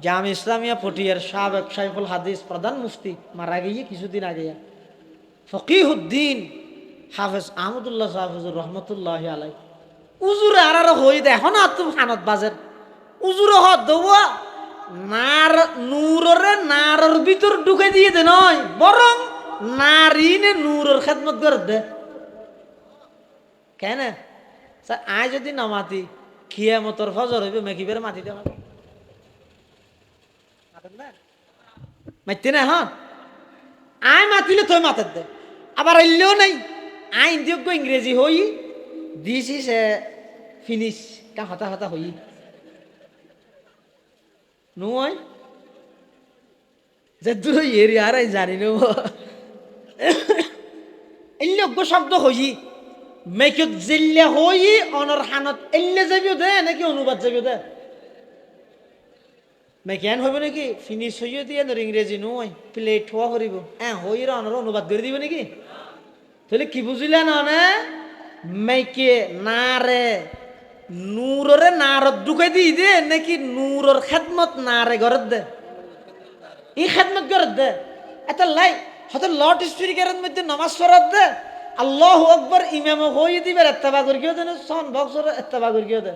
জামি ইসলামিয়া পটিয়ার সাবেক শাইখুল হাদিস প্রধান মুফতি মারা গিয়ে কিছুদিন আগে ফকিহুদ্দিন হাফেজ আহমদুল্লাহ হাফিজুর রহমতুল্লাহ আলাই উজুরে আর হই দে এখন আর তুমি খানত বাজের উজুরে হত দেওয়া নার নূরের নারের ভিতর ঢুকে দিয়ে দে নয়, বরং নারীনে নূরের খেদমত করে দে। কেন আয় যদি নামাতি খিয়ামতর ফজর হইবে মেকিবের মাটি দেওয়া মাইতে না। হ্যাঁ আয় মাতিলে তুই মাথার দে, আবার এলেও নাই আইন যোগ্য ইংরেজি হই দিস ইস এ ফিনিশ কা হতা হতা হই নয় যে দূর এরি আর জানি নেব এল্য শব্দ হই মেকত জিল্লে হই অনর হানত এল্লে যাবিও দে নাকি অনুবাদ যাবিও দে মেকেন হইব নাকি ফিনিশ হইও দিয়ে ইংরেজি নয় প্লেট হওয়া করিব হই অনর অনুবাদ করে দিব নাকি। তাহলে কি বুঝিলে না মেকে নারে নূরে নারত ঢুকাই দিই দে নাকি নূরের খেদমত নারে ঘরত দে, এই খেদমত ঘরত দে। এটা লাই হয়তো লট স্পিকারের মধ্যে নামাজ পড়াত দে আল্লাহু আকবার ইমাম হই দিবার এত্তেবা করিও দেন সন বক্সর এত্তেবা করিও দে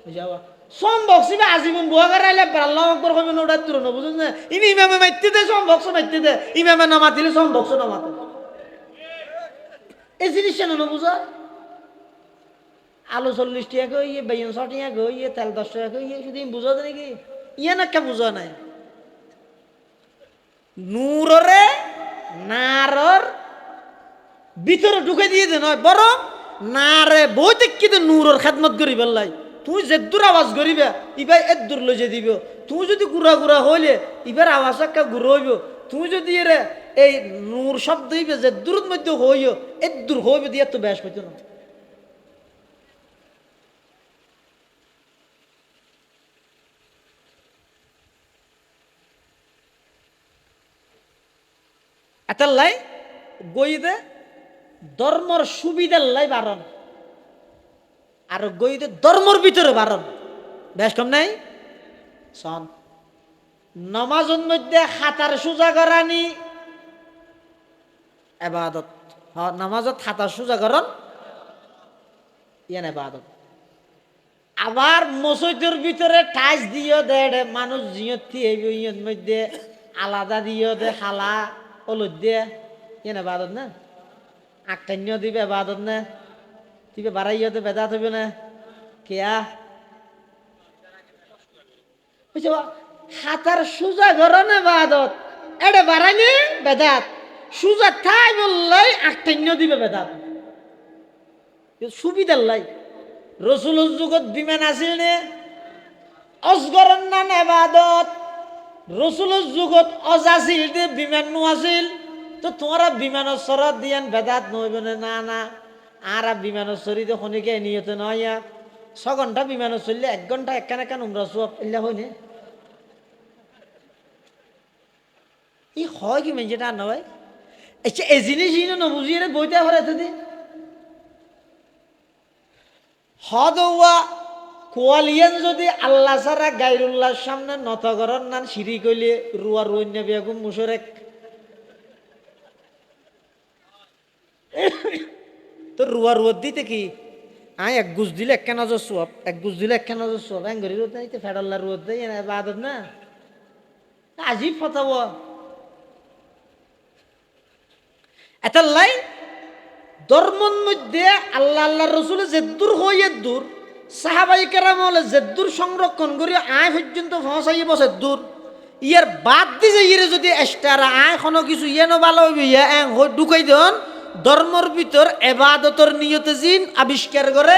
বুঝাবা সম বক্সিবে আজীবন বুয়া করে আইলে আল্লাহু আকবার কইবে না ওটা তুরনো বুঝুন না ইনি ইমামে মাইতে দে সম বক্স মাইতে দে ইমামে নামাতিলে সম বক্স নামাতে এই জিনিসটা না বুঝা। আলু 40 টাকা কই বেগুন 60 টাকা কই তেল 10 টাকা কই শুধু বুঝা দে নাকি ইয়া না কে বুঝা নাই। নূরের নারর ভিতরে ঢুকে দিয়ে দে নয়, বরং নারে বইতে কিন্তু নূরের খেদমত করিবে লাই। তুই যে দূর আওয়াজ করিবে ইবার এর দূর লই যে দিব, তুই যদি গুড়া গুড়া হইলে ইবার আওয়াজ একটা গুড়ো হইব, তুই যদি এর এই নূর শব্দ হইবে যে দূরের মধ্যে হইও এর দূর হইবে দিয়ে তো বেশ হইতো না। এটার লাই গইদে ধর্মর সুবিধার লাই বারণ আর গইদে ধর্মর ভিতরে বারণ বেশ কম নাই। সন নমাজের মধ্যে হাতার সোজা করানি এবাদত। নামাজত হাতা সোজা করন ইয়ান এবাদত। আবার মসজিদের ভিতরে টাইস দিও দে মানুষ জিয়তি ইয়ের মধ্যে আলাদা দিও দে খালা অলদ দিয়ে ইয়ান এবাদত না। আটটান্য দিবে এবাদত না। দিবে বাড়াইও দে বেদাত হইবে না কেয়া বুঝছো। হাতার সোজা করন এবাদত, এটা বাড়াইলে বেদাত। সুজা থাই বললাই আটটান্য দিবে বেদাত। সুবিধার লাই রসুলের যুগত বিমান আছিল নে অজগরন না এবাদত। রসুলের যুগত অজ আছিল দে বিমান নো আছিল। তো তোমরা বিমানের সরত দিয়ান বেদাত নইবে না। না আর বিমানের সরিতে খনিকে নিয়তে নয় 6 ঘন্টা বিমানের চললে 1 ঘন্টা একখান একখান উমরা সব এলা হয়নি। ই হয় কি মেন যেটা নয়। আচ্ছা এই জিনিস নবুঝিয়ে বইতে হরে এতদিন হদৌয়া কোয়ালিয়ান যদি আল্লাহ ছাড়া গাইরুল্লাহর সামনে নত করার নান সিঁড়ি কইলে রুয়া রুইন্যা বেগম মুশরেক। তো রুয়া রুয়ার দিতে কি এক গুজ দিলে এক নজর সোয়াব, এক গুজ দিলে এক নজর সোয়াব। ঘড়ি রোদ নাই তো ফেডাল্লা রোদ দেয় বাদত না। আজিব ফতাব এত লাই ধর্মর মধ্যে আল্লাহ আল্লাহ রসুল যেদূর হয়ে দূর সাহাবাই কেরাম হলে যেদূর সংরক্ষণ করি আয় পর্যন্ত পৌঁছাই বসে দূর ইয়ার বাদ দিয়ে ইয়ে যদি এক্সট্রা আয় কোনো কিছু ইয়ে ন ভালো হইবে ইয়ে ঢুকাই দেন ধর্মর ভিতর এবাদতর নিয়তে জিন আবিষ্কার করে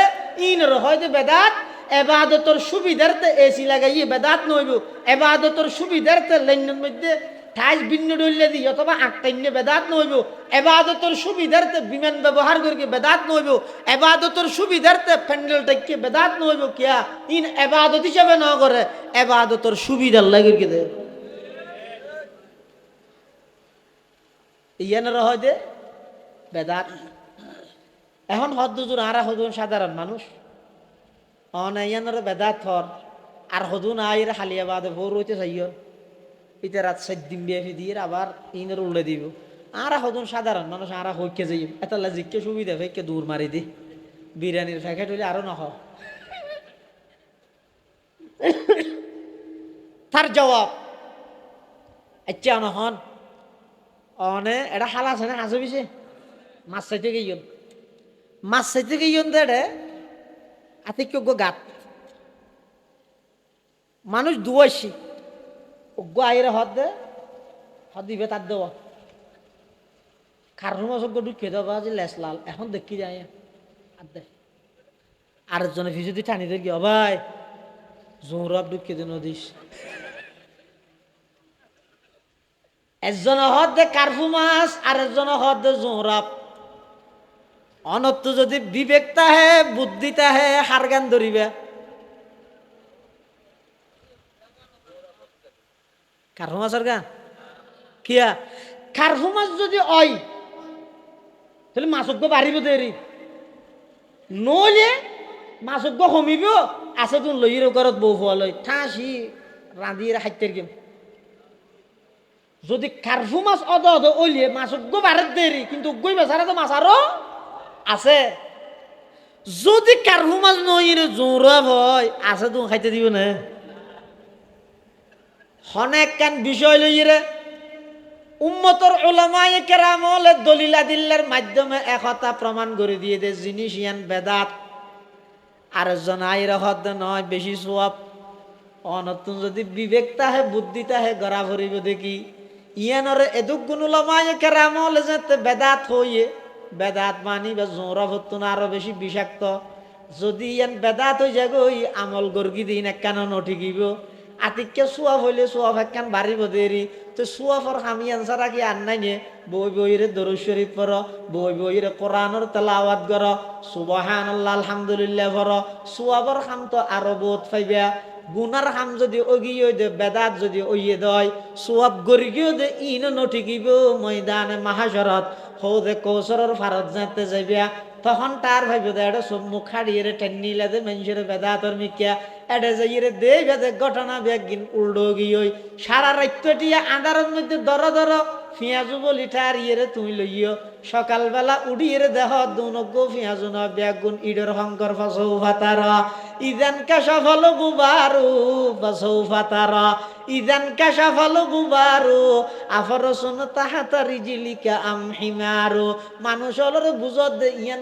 ইনর হয়তো বেদাত। এবাদতর সুবিধার্থে এসি লাগাইয়ে বেদাত নইব। এবাদতর সুবিধার্থে লাইনের মধ্যে ঠাইস ভিন্ন ডলে দিই অথবা আটটাইন্য বেদাত নইব। এবাদতর সুবিধার্থে বিমান ব্যবহার করি বেদাত নইব। এবাদতর সুবিধার্থে প্যান্ডেল টাইকে বেদাত নইব। কিয়া ইন এবাদত হিসাবে ন করে এবাদতর সুবিধার লাগে দে ইয়ানের হয় দে বেদাত। এখন হদুজুর আর হদুন সাধারণ মানুষ অনাইয়ানের বেদাত হর আর হদুন আইর হালিয়া বাদে ভোর হইতে চাইয় ইতে রাত 7 দিন বিয়ে দিয়ে আবার ইনের উল্লে দিব। আর হদুন সাধারণ মানুষ আর হইকে যাই এত জিজ্ঞে সুবিধা ফেকে দূর মারি দি বিরিয়ানির প্যাকেট হইলে আরো নহ। তার জবাব আচ্ছা নহন অনে এটা হালা আছে না হাসে পিছে মাছ চাইতে গেইন মাছ চাইতে গেইন দেড়ে আতিক্য গাত মানুষ দুয়াইছি অজ্ঞ আইরে হদ দে হদ দিবে তার দেওয়া কারণ মাছ অজ্ঞ ঢুকিয়ে দেওয়া যে লেস লাল এখন দেখি যায় আর দে আরেকজনে ফি যদি টানি দেখি ভাই জোহরাব ঢুকিয়ে দে নদীস একজন হদ দে কার্ফু মাছ আর একজন হদ দে জোহরাব। অনত্য যদি বিবেকতা হে বুদ্ধিতা হে হার গান ধরিবে কার্ফু মাছের গান কিয়া কার্ফু মাছ যদি অই তাহলে মাছজ্ঞ বাড়িব দেরি নইলে মাছজ্ঞ কমিব। আছে তুন লইয়ের ঘরত বউ হওয়া লই ঠাঁসি রাঁধিয়ে খাইতের গেম। যদি কার্ফু মাছ অদ অদ ওইলে মাছজ্ঞ বাড়ির দেরি কিন্তু গই বেচারা তো মাছ আরো আছে। যদি কার্ফু মাছ নইরে জোরাব হয় আছে তুন খাইতে দিব না। অনেক কান বিষয় লইরে উম্মতর উলামায়ে কেরাম হলে দলিল আদিল্লার মাধ্যমে একতা প্রমাণ করে দিয়ে দে জিনিস ইয়ান বেদাত। আরেকজন আইরে হদ নয় বেশি সোয়াব। অনতুন যদি বিবেকতা হে বুদ্ধিতা হে গড়া ভরিব দেখি ইয়ানরে এদুক গুণ উলামায়ে কেরাম হলে যে বেদাত হইয়ে বেদাত মানি বা জোরা ভর্তুন আরো বেশি বিষাক্ত। যদি ইয়ান বেদাত হয়ে যাগ ওই আমল গর্গি দিন একখান নঠিকিব আতিককে সোয়াব হইলে সোয়াব একখান বাড়িব দেরি। তো সোয়াবর হামি আনসার কি আর নাই নে বই বইরে দরুদ শরীফ পড় বই বইরে কোরআনের তেলাওয়াত কর সুবহানাল্লাহ আলহামদুলিল্লাহ পড় সোয়াবর হাম তো আরো বহুত পাইবা। গুনার হাম যদি অগিয়ে দে বেদাত যদি ওইয়ে দয় সোয়াব গরিগিও দে ইন নঠিকিব ময়দানে মাহাশরত হৌ দে কৌশরের ফারত যাতে যাইবা। তখন তার ভাইবে দে এটা সব মুখ হাড়িয়ে টেন্নিলে দে মানুষের বেদাতর মিকিয়া এটা যাইয়ে দে বেদে ঘটনা ব্যাগিন উল্টো গিয়ে সারা রাত্য টিয়া আন্ধারের মধ্যে দর দর পিঁয়াজু বলিটার ইয়েরে তুমি লইও সকালবেলা উড়িয়ে দেহ দুনগ্য পিঁয়াজু ন বেগুন ইডর হংকর ফসৌ ফাতার ইদান কাশাফল গুবারু ফসৌ ফাতার ইদান কাশাফল গুবারু আফরসুন তাহাতারি জিলিকা আম হিমারু মানুষ হলর বুঝত দে ইয়ান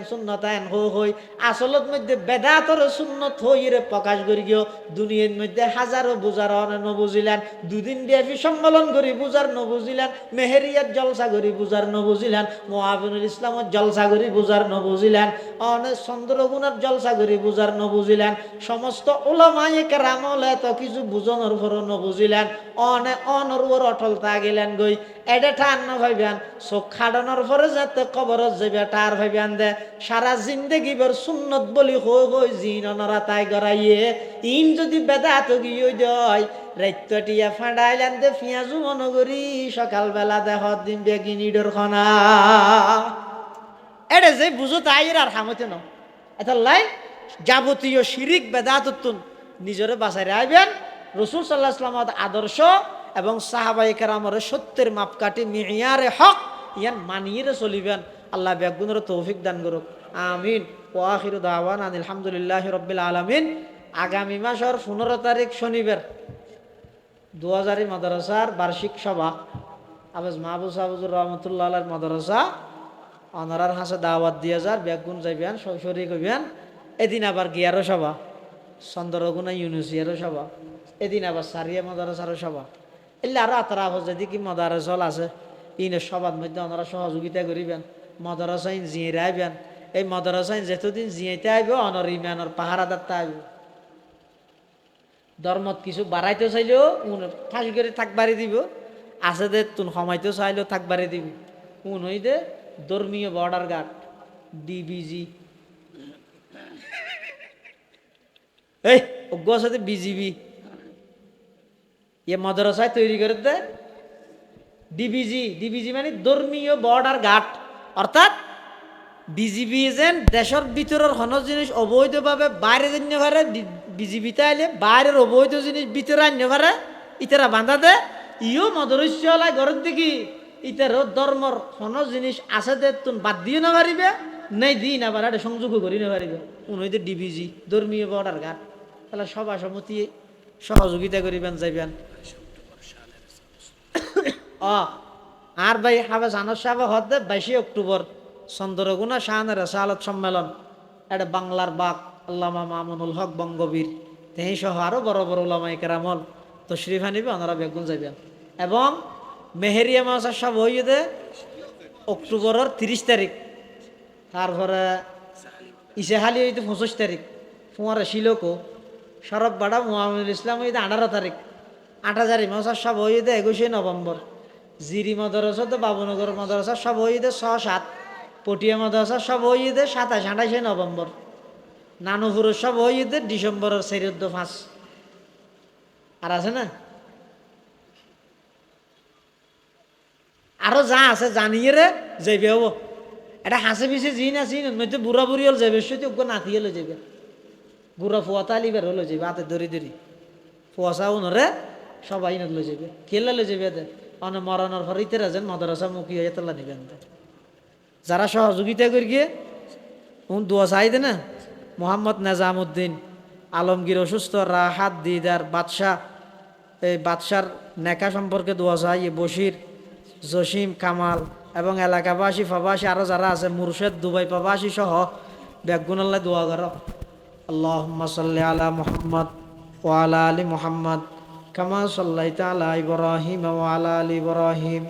সুন্নত আইন হই আসলত মধ্যে বেদাতর সুন্নত হইরে প্রকাশ করি গিয়ে দুনিয়ার মধ্যে হাজারো বুঝার নবুঝিলেন দুদিন ব্যাপী সম্মেলন করি বুঝার নবুঝিলেন মেহেরিয়ার জলসা করি বুঝার নবুঝিলেন মোয়াবিনুল ইসলামের জলসা করি বুঝার নবুঝিলেন অনেক চন্দ্রগুণের জলসা করি বুঝার নবুঝিলেন সমস্ত ওলামায়ে কেরাম এত কিছু বুঝনের পর নবুঝিলেন অনর অটল তা গেলেন গই এটা ঠান না ভাইবেন চোখ খাড়ানোর পরে যাতে কবরত যাবে টার ভাইবেন দে সারা জিন্দগি বর সুন্নত বলি হই জিন অনরা তাই গড়াইয়ে ইন যদি বেদাত গিয়ে দেয় রাইতটিয়া ফাঁড়াইলেন দে পিঁয়াজু মনগরি সকালবেলা দেহ দিন বেগিনিডর খনা এটা যে বুঝো তাই আর হামতে ন এটা লাই যাবতীয় শিরিক বেদাতুন নিজরে বাঁচাই রাখবেন রসুল সাল্লাহ ইসলামত আদর্শ এবং সাহাবায়ে কেরামের সত্যের মাপকাঠি মিয়ারে হক ইয়ান মানিয়ে চলিবেন আল্লাহ বেগুনের তৌফিক দান করুক আমিন ওয়া আখিরু দাওয়ানা আলহামদুলিল্লাহি রাব্বিল আলামিন আগামী মাসের 15 তারিখ শনিবার 2000 মাদ্রাসার বার্ষিক সভা আবাস মাহবুব সাহুজুর রহমতুল্লাহ আলাইহির মাদ্রাসা অনারার হাসে দাওয়াত দিয়ে যার বেগুন যাইবেন শরীক হইবেন এদিন আবার গিয়ারও সভা চন্দ্রগুনা ইউনিভার্সিটিরও সভা এদিন আবার সারিয়া মাদ্রাসারও সভা এলে আরো আতরা যদি কি মাদ্রাসল আছে ইনের সবার মধ্যে ওনারা সহযোগিতা করিবেন মাদ্রাসাইন জিয়ে আইবেন এই মাদ্রাসাইন যেতদিন জিয়াইতে আইব অনর ইমানর পাহারাদারটা আইব ধর্মত কিছু বাড়াইতে চাইলেও ঠাসি করে থাকবারে দিব আছে দে তুন সময়তেও চাইলেও থাকবারে দিব কোন হই দে ধর্মীয় বর্ডার গার্ড ডিবিজি এই অজ্ঞ আছে বিজিবি ইয়ে মাদ্রাসায় তৈরি করে দে ডিবিজি মানে ধর্মীয় বর্ডার গার্ড অর্থাৎ বিজিবি যেন দেশের ভিতরের হন জিনিস অবৈধভাবে বাইরে জন্য পারে বিজিবিতে আইলে বাইরের অবৈধ জিনিস ভিতরে আন্য পারে ইতারা বান্ধা দে ইও মদরস্যলাই ঘরের দেখি ইতার ধর্মর হন জিনিস আছে দে তুন বাদ দিয়ে না পারিবে নেই দিই না পারে এটা সংযোগ করি না পারিবে উনইতে ডিবিজি ধর্মীয় বর্ডার গার্ড তাহলে সভা সমিতি সহযোগিতা করিবেন যাইবেন আর ভাই হাফেজ আনস সাহেব হতে 22 অক্টোবর চন্দ্রগুনা শাহানের রেসালত সম্মেলন এটা বাংলার বাক আল্লামা মামুনুল হক বঙ্গবীর তেহি সহ আরো বড় বড় ওলামায়ে কেরামল তশরিফ আনিবে ওনারা বেগুন যাইবেন এবং মেহেরিয়া মাসার সব হইতে অক্টোবরের 30 তারিখ তারপরে ইসেহালি হইতে 25 তারিখ ফুয়ারে শিলকো শরফ বাড়া মোহাম্মদুল ইসলাম হইতে 18 তারিখ 8,000 মাসার সব হইতে 21 নভেম্বর জিরি মাদ্রাসা তো বাবুনগর মাদ্রাসা সব হইতে 6-7 পটিয়া মাদ্রাসা সব হইতে 27-28 নভেম্বর নানুপুরের সব হইতে ডিসেম্বরের 4-5 আর আছে না আরো যা আছে জানিয়ে রে যাইবে হবো এটা হাসে পিছে জি না চিন নয়তো বুড়া বুড়ি হল যাবে সে তো নাতি হলে যাবে বুড়া ফুয়াতা লিবার হলে যাবে হাতে ধরি ধরি ফুয়াশাও নরে সবাই নলে যাবে খেলে লে যাবে দে অনেক মরানোর পর ইতে রাজেন মাদ্রাসা মুখী হয়ে তোলা নিবেন যারা সহযোগিতা করি গিয়ে দোয়া চাই দে না মোহাম্মদ নেজামুদ্দিন আলমগীর অসুস্থ রাহাত দিদার বাদশাহ এই বাদশার নেকা সম্পর্কে দোয়া চাই বশির জসিম কামাল এবং এলাকাবাসী প্রবাসী আরো যারা আছে মুর্শেদ দুবাই প্রবাসী সহ বেগুনাল্লাহ দোয়া করো আল্লাহুম্মা সাল্লি আলা মুহাম্মদ ওয়া আলা আলি মুহাম্মদ কামা সাল্লাইতা আলা ইব্রাহিম ওয়া আলা আলি ইব্রাহিম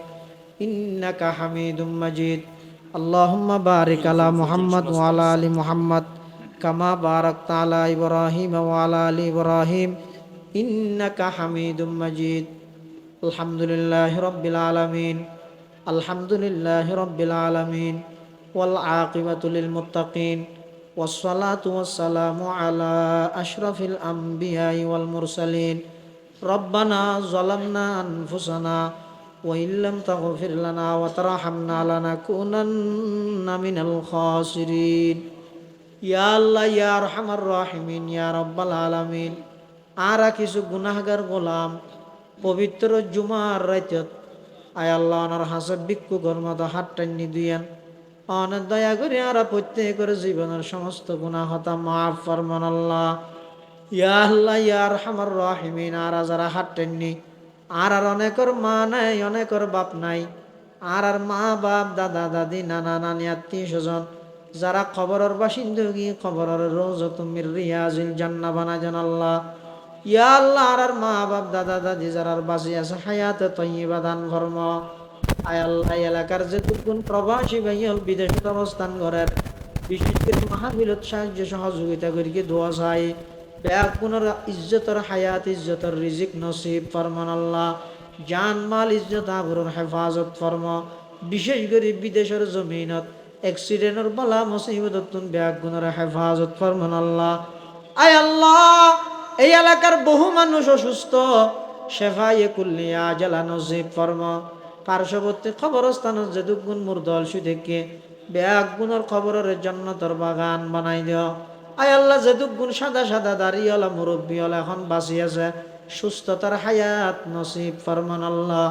ইন্নাকা হামিদুম মাজিদ আল্লাহুম্মা বারিক আলা মুহাম্মদ ওয়া আলা আলি মুহাম্মদ কামা বারাকতা আলা ইব্রাহিম ওয়া আলা আলি ইব্রাহিম ইন্নাকা হামিদুম মাজিদ আলহামদুলিল্লাহি রাব্বিল আলামিন আলহামদুলিল্লাহি রাব্বিল আলামিন ওয়াল আকিবাতু লিল মুত্তাকিন ওয়াসসালাতু ওয়াসসালামু আলা আশরাফিল আমবিয়াই ওয়াল মুরসালিন রব্বানা যালামনা আনফুসানা ওয়া ইল্লাম তাগফির লানা ওয়া তারহামনা লানাকুনান্না মিনাল খাসিরিন ইয়া আল্লাহ ইয়া আরহামার রাহিমিন ইয়া রাব্বাল আলামিন আরা কিছু গুনাহগার গোলাম পবিত্র জুমার রাতত আয় আল্লাহ অনার হাসব ভিক্ষু কর্মত হাত টান্নি দিয়েন অনেক দয়া করে আর প্রত্যেকের জীবনের সমস্ত গুনাহ হতা মাফ ফরমান আল্লাহ। ইয়া আল্লাহ ইয়া আরহামার রাহিমিন, আর যারা হাত টান্নি আর অনেকের মা নাই, অনেকের বাপ নাই, আর মা বাপ দাদা দাদি নানা নানি আত্মীয় স্বজন যারা খবরের বাসিন্দগি খবরের রোজ তুমি রিয়াজিল জান্না বানাজন আল্লাহ। ইয়া আল্লাহ আর মা বাপ দাদা দাদি যারা বাঁচি আছে হায়াতে তৈবা দান ফরম। আয় আল্লাহ এলাকার যে দুগুণ প্রবাসী ভাইয়াল বিদেশে অবস্থান করেন, বিশেষ করে মাহফিলত সাহায্য সহযোগিতা করিকে দোয়া চাই। ব্যাগ পুনর ইজ্জতর হায়াত ইজ্জতর রিজিক নসিব ফরমান আল্লাহ। জান মাল ইজ্জত আবরুর হেফাজত ফরম। বিশেষ করে বিদেশের জমিনত অ্যাক্সিডেন্টের বলা মুসিবততুন ব্যাগ গুণের হেফাজত ফরমান আল্লাহ। আয় আল্লাহ এই এলাকার বহু মানুষ অসুস্থ, শেফায়ে কুল্লিয়া জেলা নসিব ফরম। পার্শ্ববর্তী খবরস্থানত যে দুগুণ মুরদল সুদেরকে ব্যাগ গুণের খবরের জান্নাতের বাগান বানাই দিও। আয় আল্লাহ যে দুগুণ সাদা সাদা দাড়িওয়ালা মুরব্বীওয়ালা এখন বাঁচি আছে, সুস্থতার হায়াত নসিব ফরমান আল্লাহ।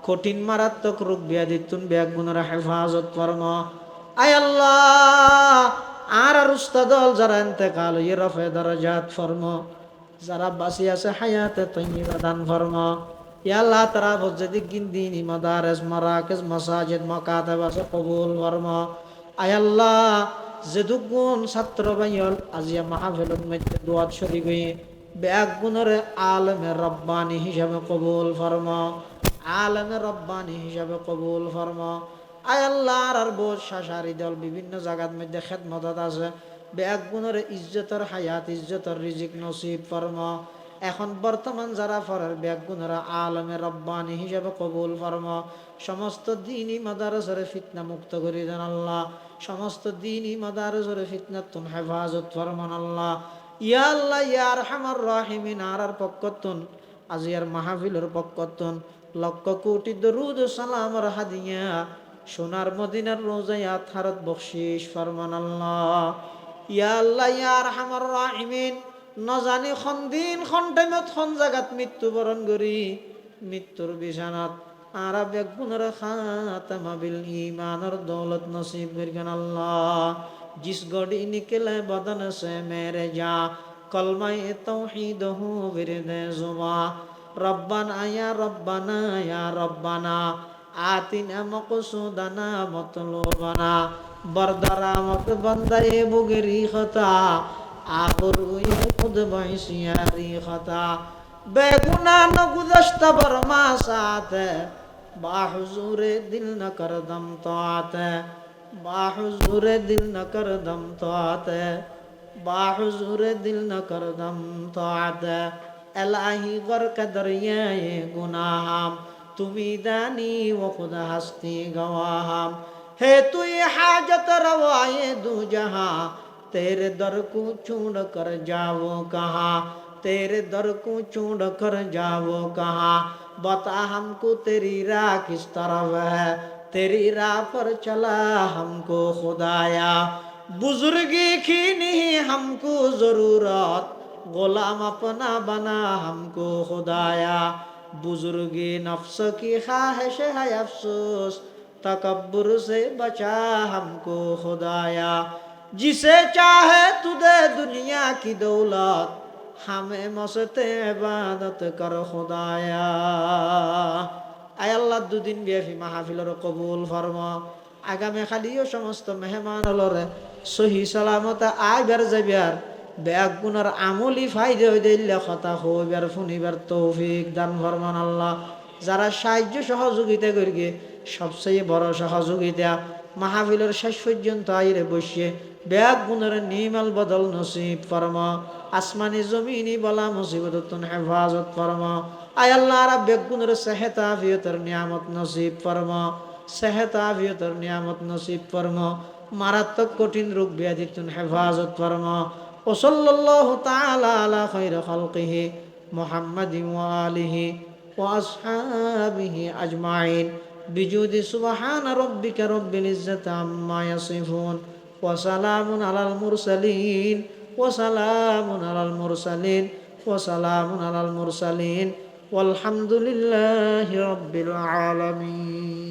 কঠিন মারাত্মক রোগ ব্যাধিতুন ব্যাগ গুণের হেফাজত ফরম। আয় আল্লাহ আর উস্তাদল যারা ইন্তেকাল হইয়ে রফে দরজাত ফরম, যারা বাঁচি আছে হায়াতে তৈবা দান ফরম। ইয়া আল্লাহ তারা বজ্জদি গিন্দিনি মাদারেস মারাকেস মাসাজিদ মাকাতাব আছে কবুল ফরম। আয় আল্লাহ যে দুগুণ ছাত্র ভাইয়ল আজিয়া মাহফিলের মধ্যে দোয়াত শরীক হয়ে ব্যাগ গুণের আলমে রব্বানি হিসাবে কবুল ফরম, আলমে রব্বানি হিসাবে কবুল ফরম। আয় আল্লাহ আর বোঝ শাসারি দল বিভিন্ন জায়গার মধ্যে খেদমত আছে, ব্যাগ গুণের ইজ্জতর হায়াত ইজ্জতর রিজিক নসিব ফরম। এখন বর্তমান যারা ফরের ব্যাগ গুণের আলমে রব্বানি হিসাবে কবুল ফরম। সমস্ত দিনই মাদারসের ফিতনা মুক্ত করে দেন আল্লাহ। সমস্ত দিনই মাদারসের ফিতনাতুন হেফাজত ফরমান আল্লাহ। ইয়া আল্লাহ ইয়া আরহামার রাহিমিন, আর পক্ষতুন আজিয়ার মাহফিলের পক্ষতুন লক্ষ কোটি দরুদ সালামর হাদিয়া সোনার মদিনার রোজায়াত হারত বখশিশ ফরমান আল্লাহ। ইয়া আল্লাহ ইয়া আরহামার রাহিমিন, নজানি খন দিন খন টাইমত খন জাগাত মৃত্যুবরণ করি মৃত্যুর বিছানাত আর বেগুনের খাতামা বিল ঈমানের দৌলত নসিব করেন আল্লাহ। जिस गड़ी निकले बदन से मेरे जा कलमा तौहीद हो विरदे जुबा रब्बाना या रब्बाना आतिना मक़सूदना मतलूबना बरदरा मत बंदे बुगरी खता आबरू खुद बहिसियारी खता बेगुना न गुज़श्ता बरमा साथ बाहुजूरे दिल न कर दम तौत बाहुजूर दिल न कर दम तौत बाहुजूर दिल न कर दम तौत इलाही गर्क दरियाए गुनाहम तुमी दानी व खुद हस्ती गवाहम है तु हाजत रवाए दू जहां तेरे दर को छोड़ कर जाओ कहाँ तेरे दर को छोड़ कर जाओ कहाँ बता हमको तेरी राह किस तरफ है तेरी राह पर चला हमको खुदाया बुजुर्गी की नहीं हमको जरूरत गुलाम अपना बना हमको खुदाया बुजुर्गी नफ्स की ख्वाहिश है अफसोस तकब्बुर से बचा हमको खुदाया जिसे चाहे तुझे दुनिया की दौलत हमें मस्ते इबादत कर खुदाया। আয় আল্লাহ দুদিন ব্যাপী মাহফিলের কবুল ফরমা। আগামী খালিও সমস্ত মেহমান হলরে সহি সালামতে আইবার যাইবার ব্যাগ গুনার আমলি ফায়দা হইলে কথা হইবার শুনিবার তৌফিক দান ফরমান আল্লাহ। যারা সাহায্য সহযোগিতা করিগে সবচেয়ে বড় সহযোগিতা মাহফিলের শেষ পর্যন্ত আইরে বসে ব্যাগ গুনার নিমাল বদল নসিব ফরমা। আসমানি জমিনি বলা মুসিবততুন হেফাজত ফরমা। আয় আল্লাহ আর বেগুনের সেহত আফিয়তের নিয়ামত নসিব ফরমা, সেহত আফিয়তের নিয়ামত নসিব ফরমা। মারাত্মক কঠিন রোগ ব্যাধিতুন হেফাজত ফরমা। ও সাল্লাল্লাহু তাআলা আলা খায়রি খালকিহি মুহাম্মাদিন ওয়া আলিহি ওয়া আসহাবিহি আজমাইন বিজুদি সুবহান রাব্বিকা রব্বিল ইজ্জাতি আম্মা ইয়াসিফুন ওয়া সালামুন আলাল মুরসালিন ওয়া সালামুন আলাল মুরসালিন ওয়া সালামুন আলাল মুরসালিন ওয়ালহামদুলিল্লাহি রাব্বিল আলামিন।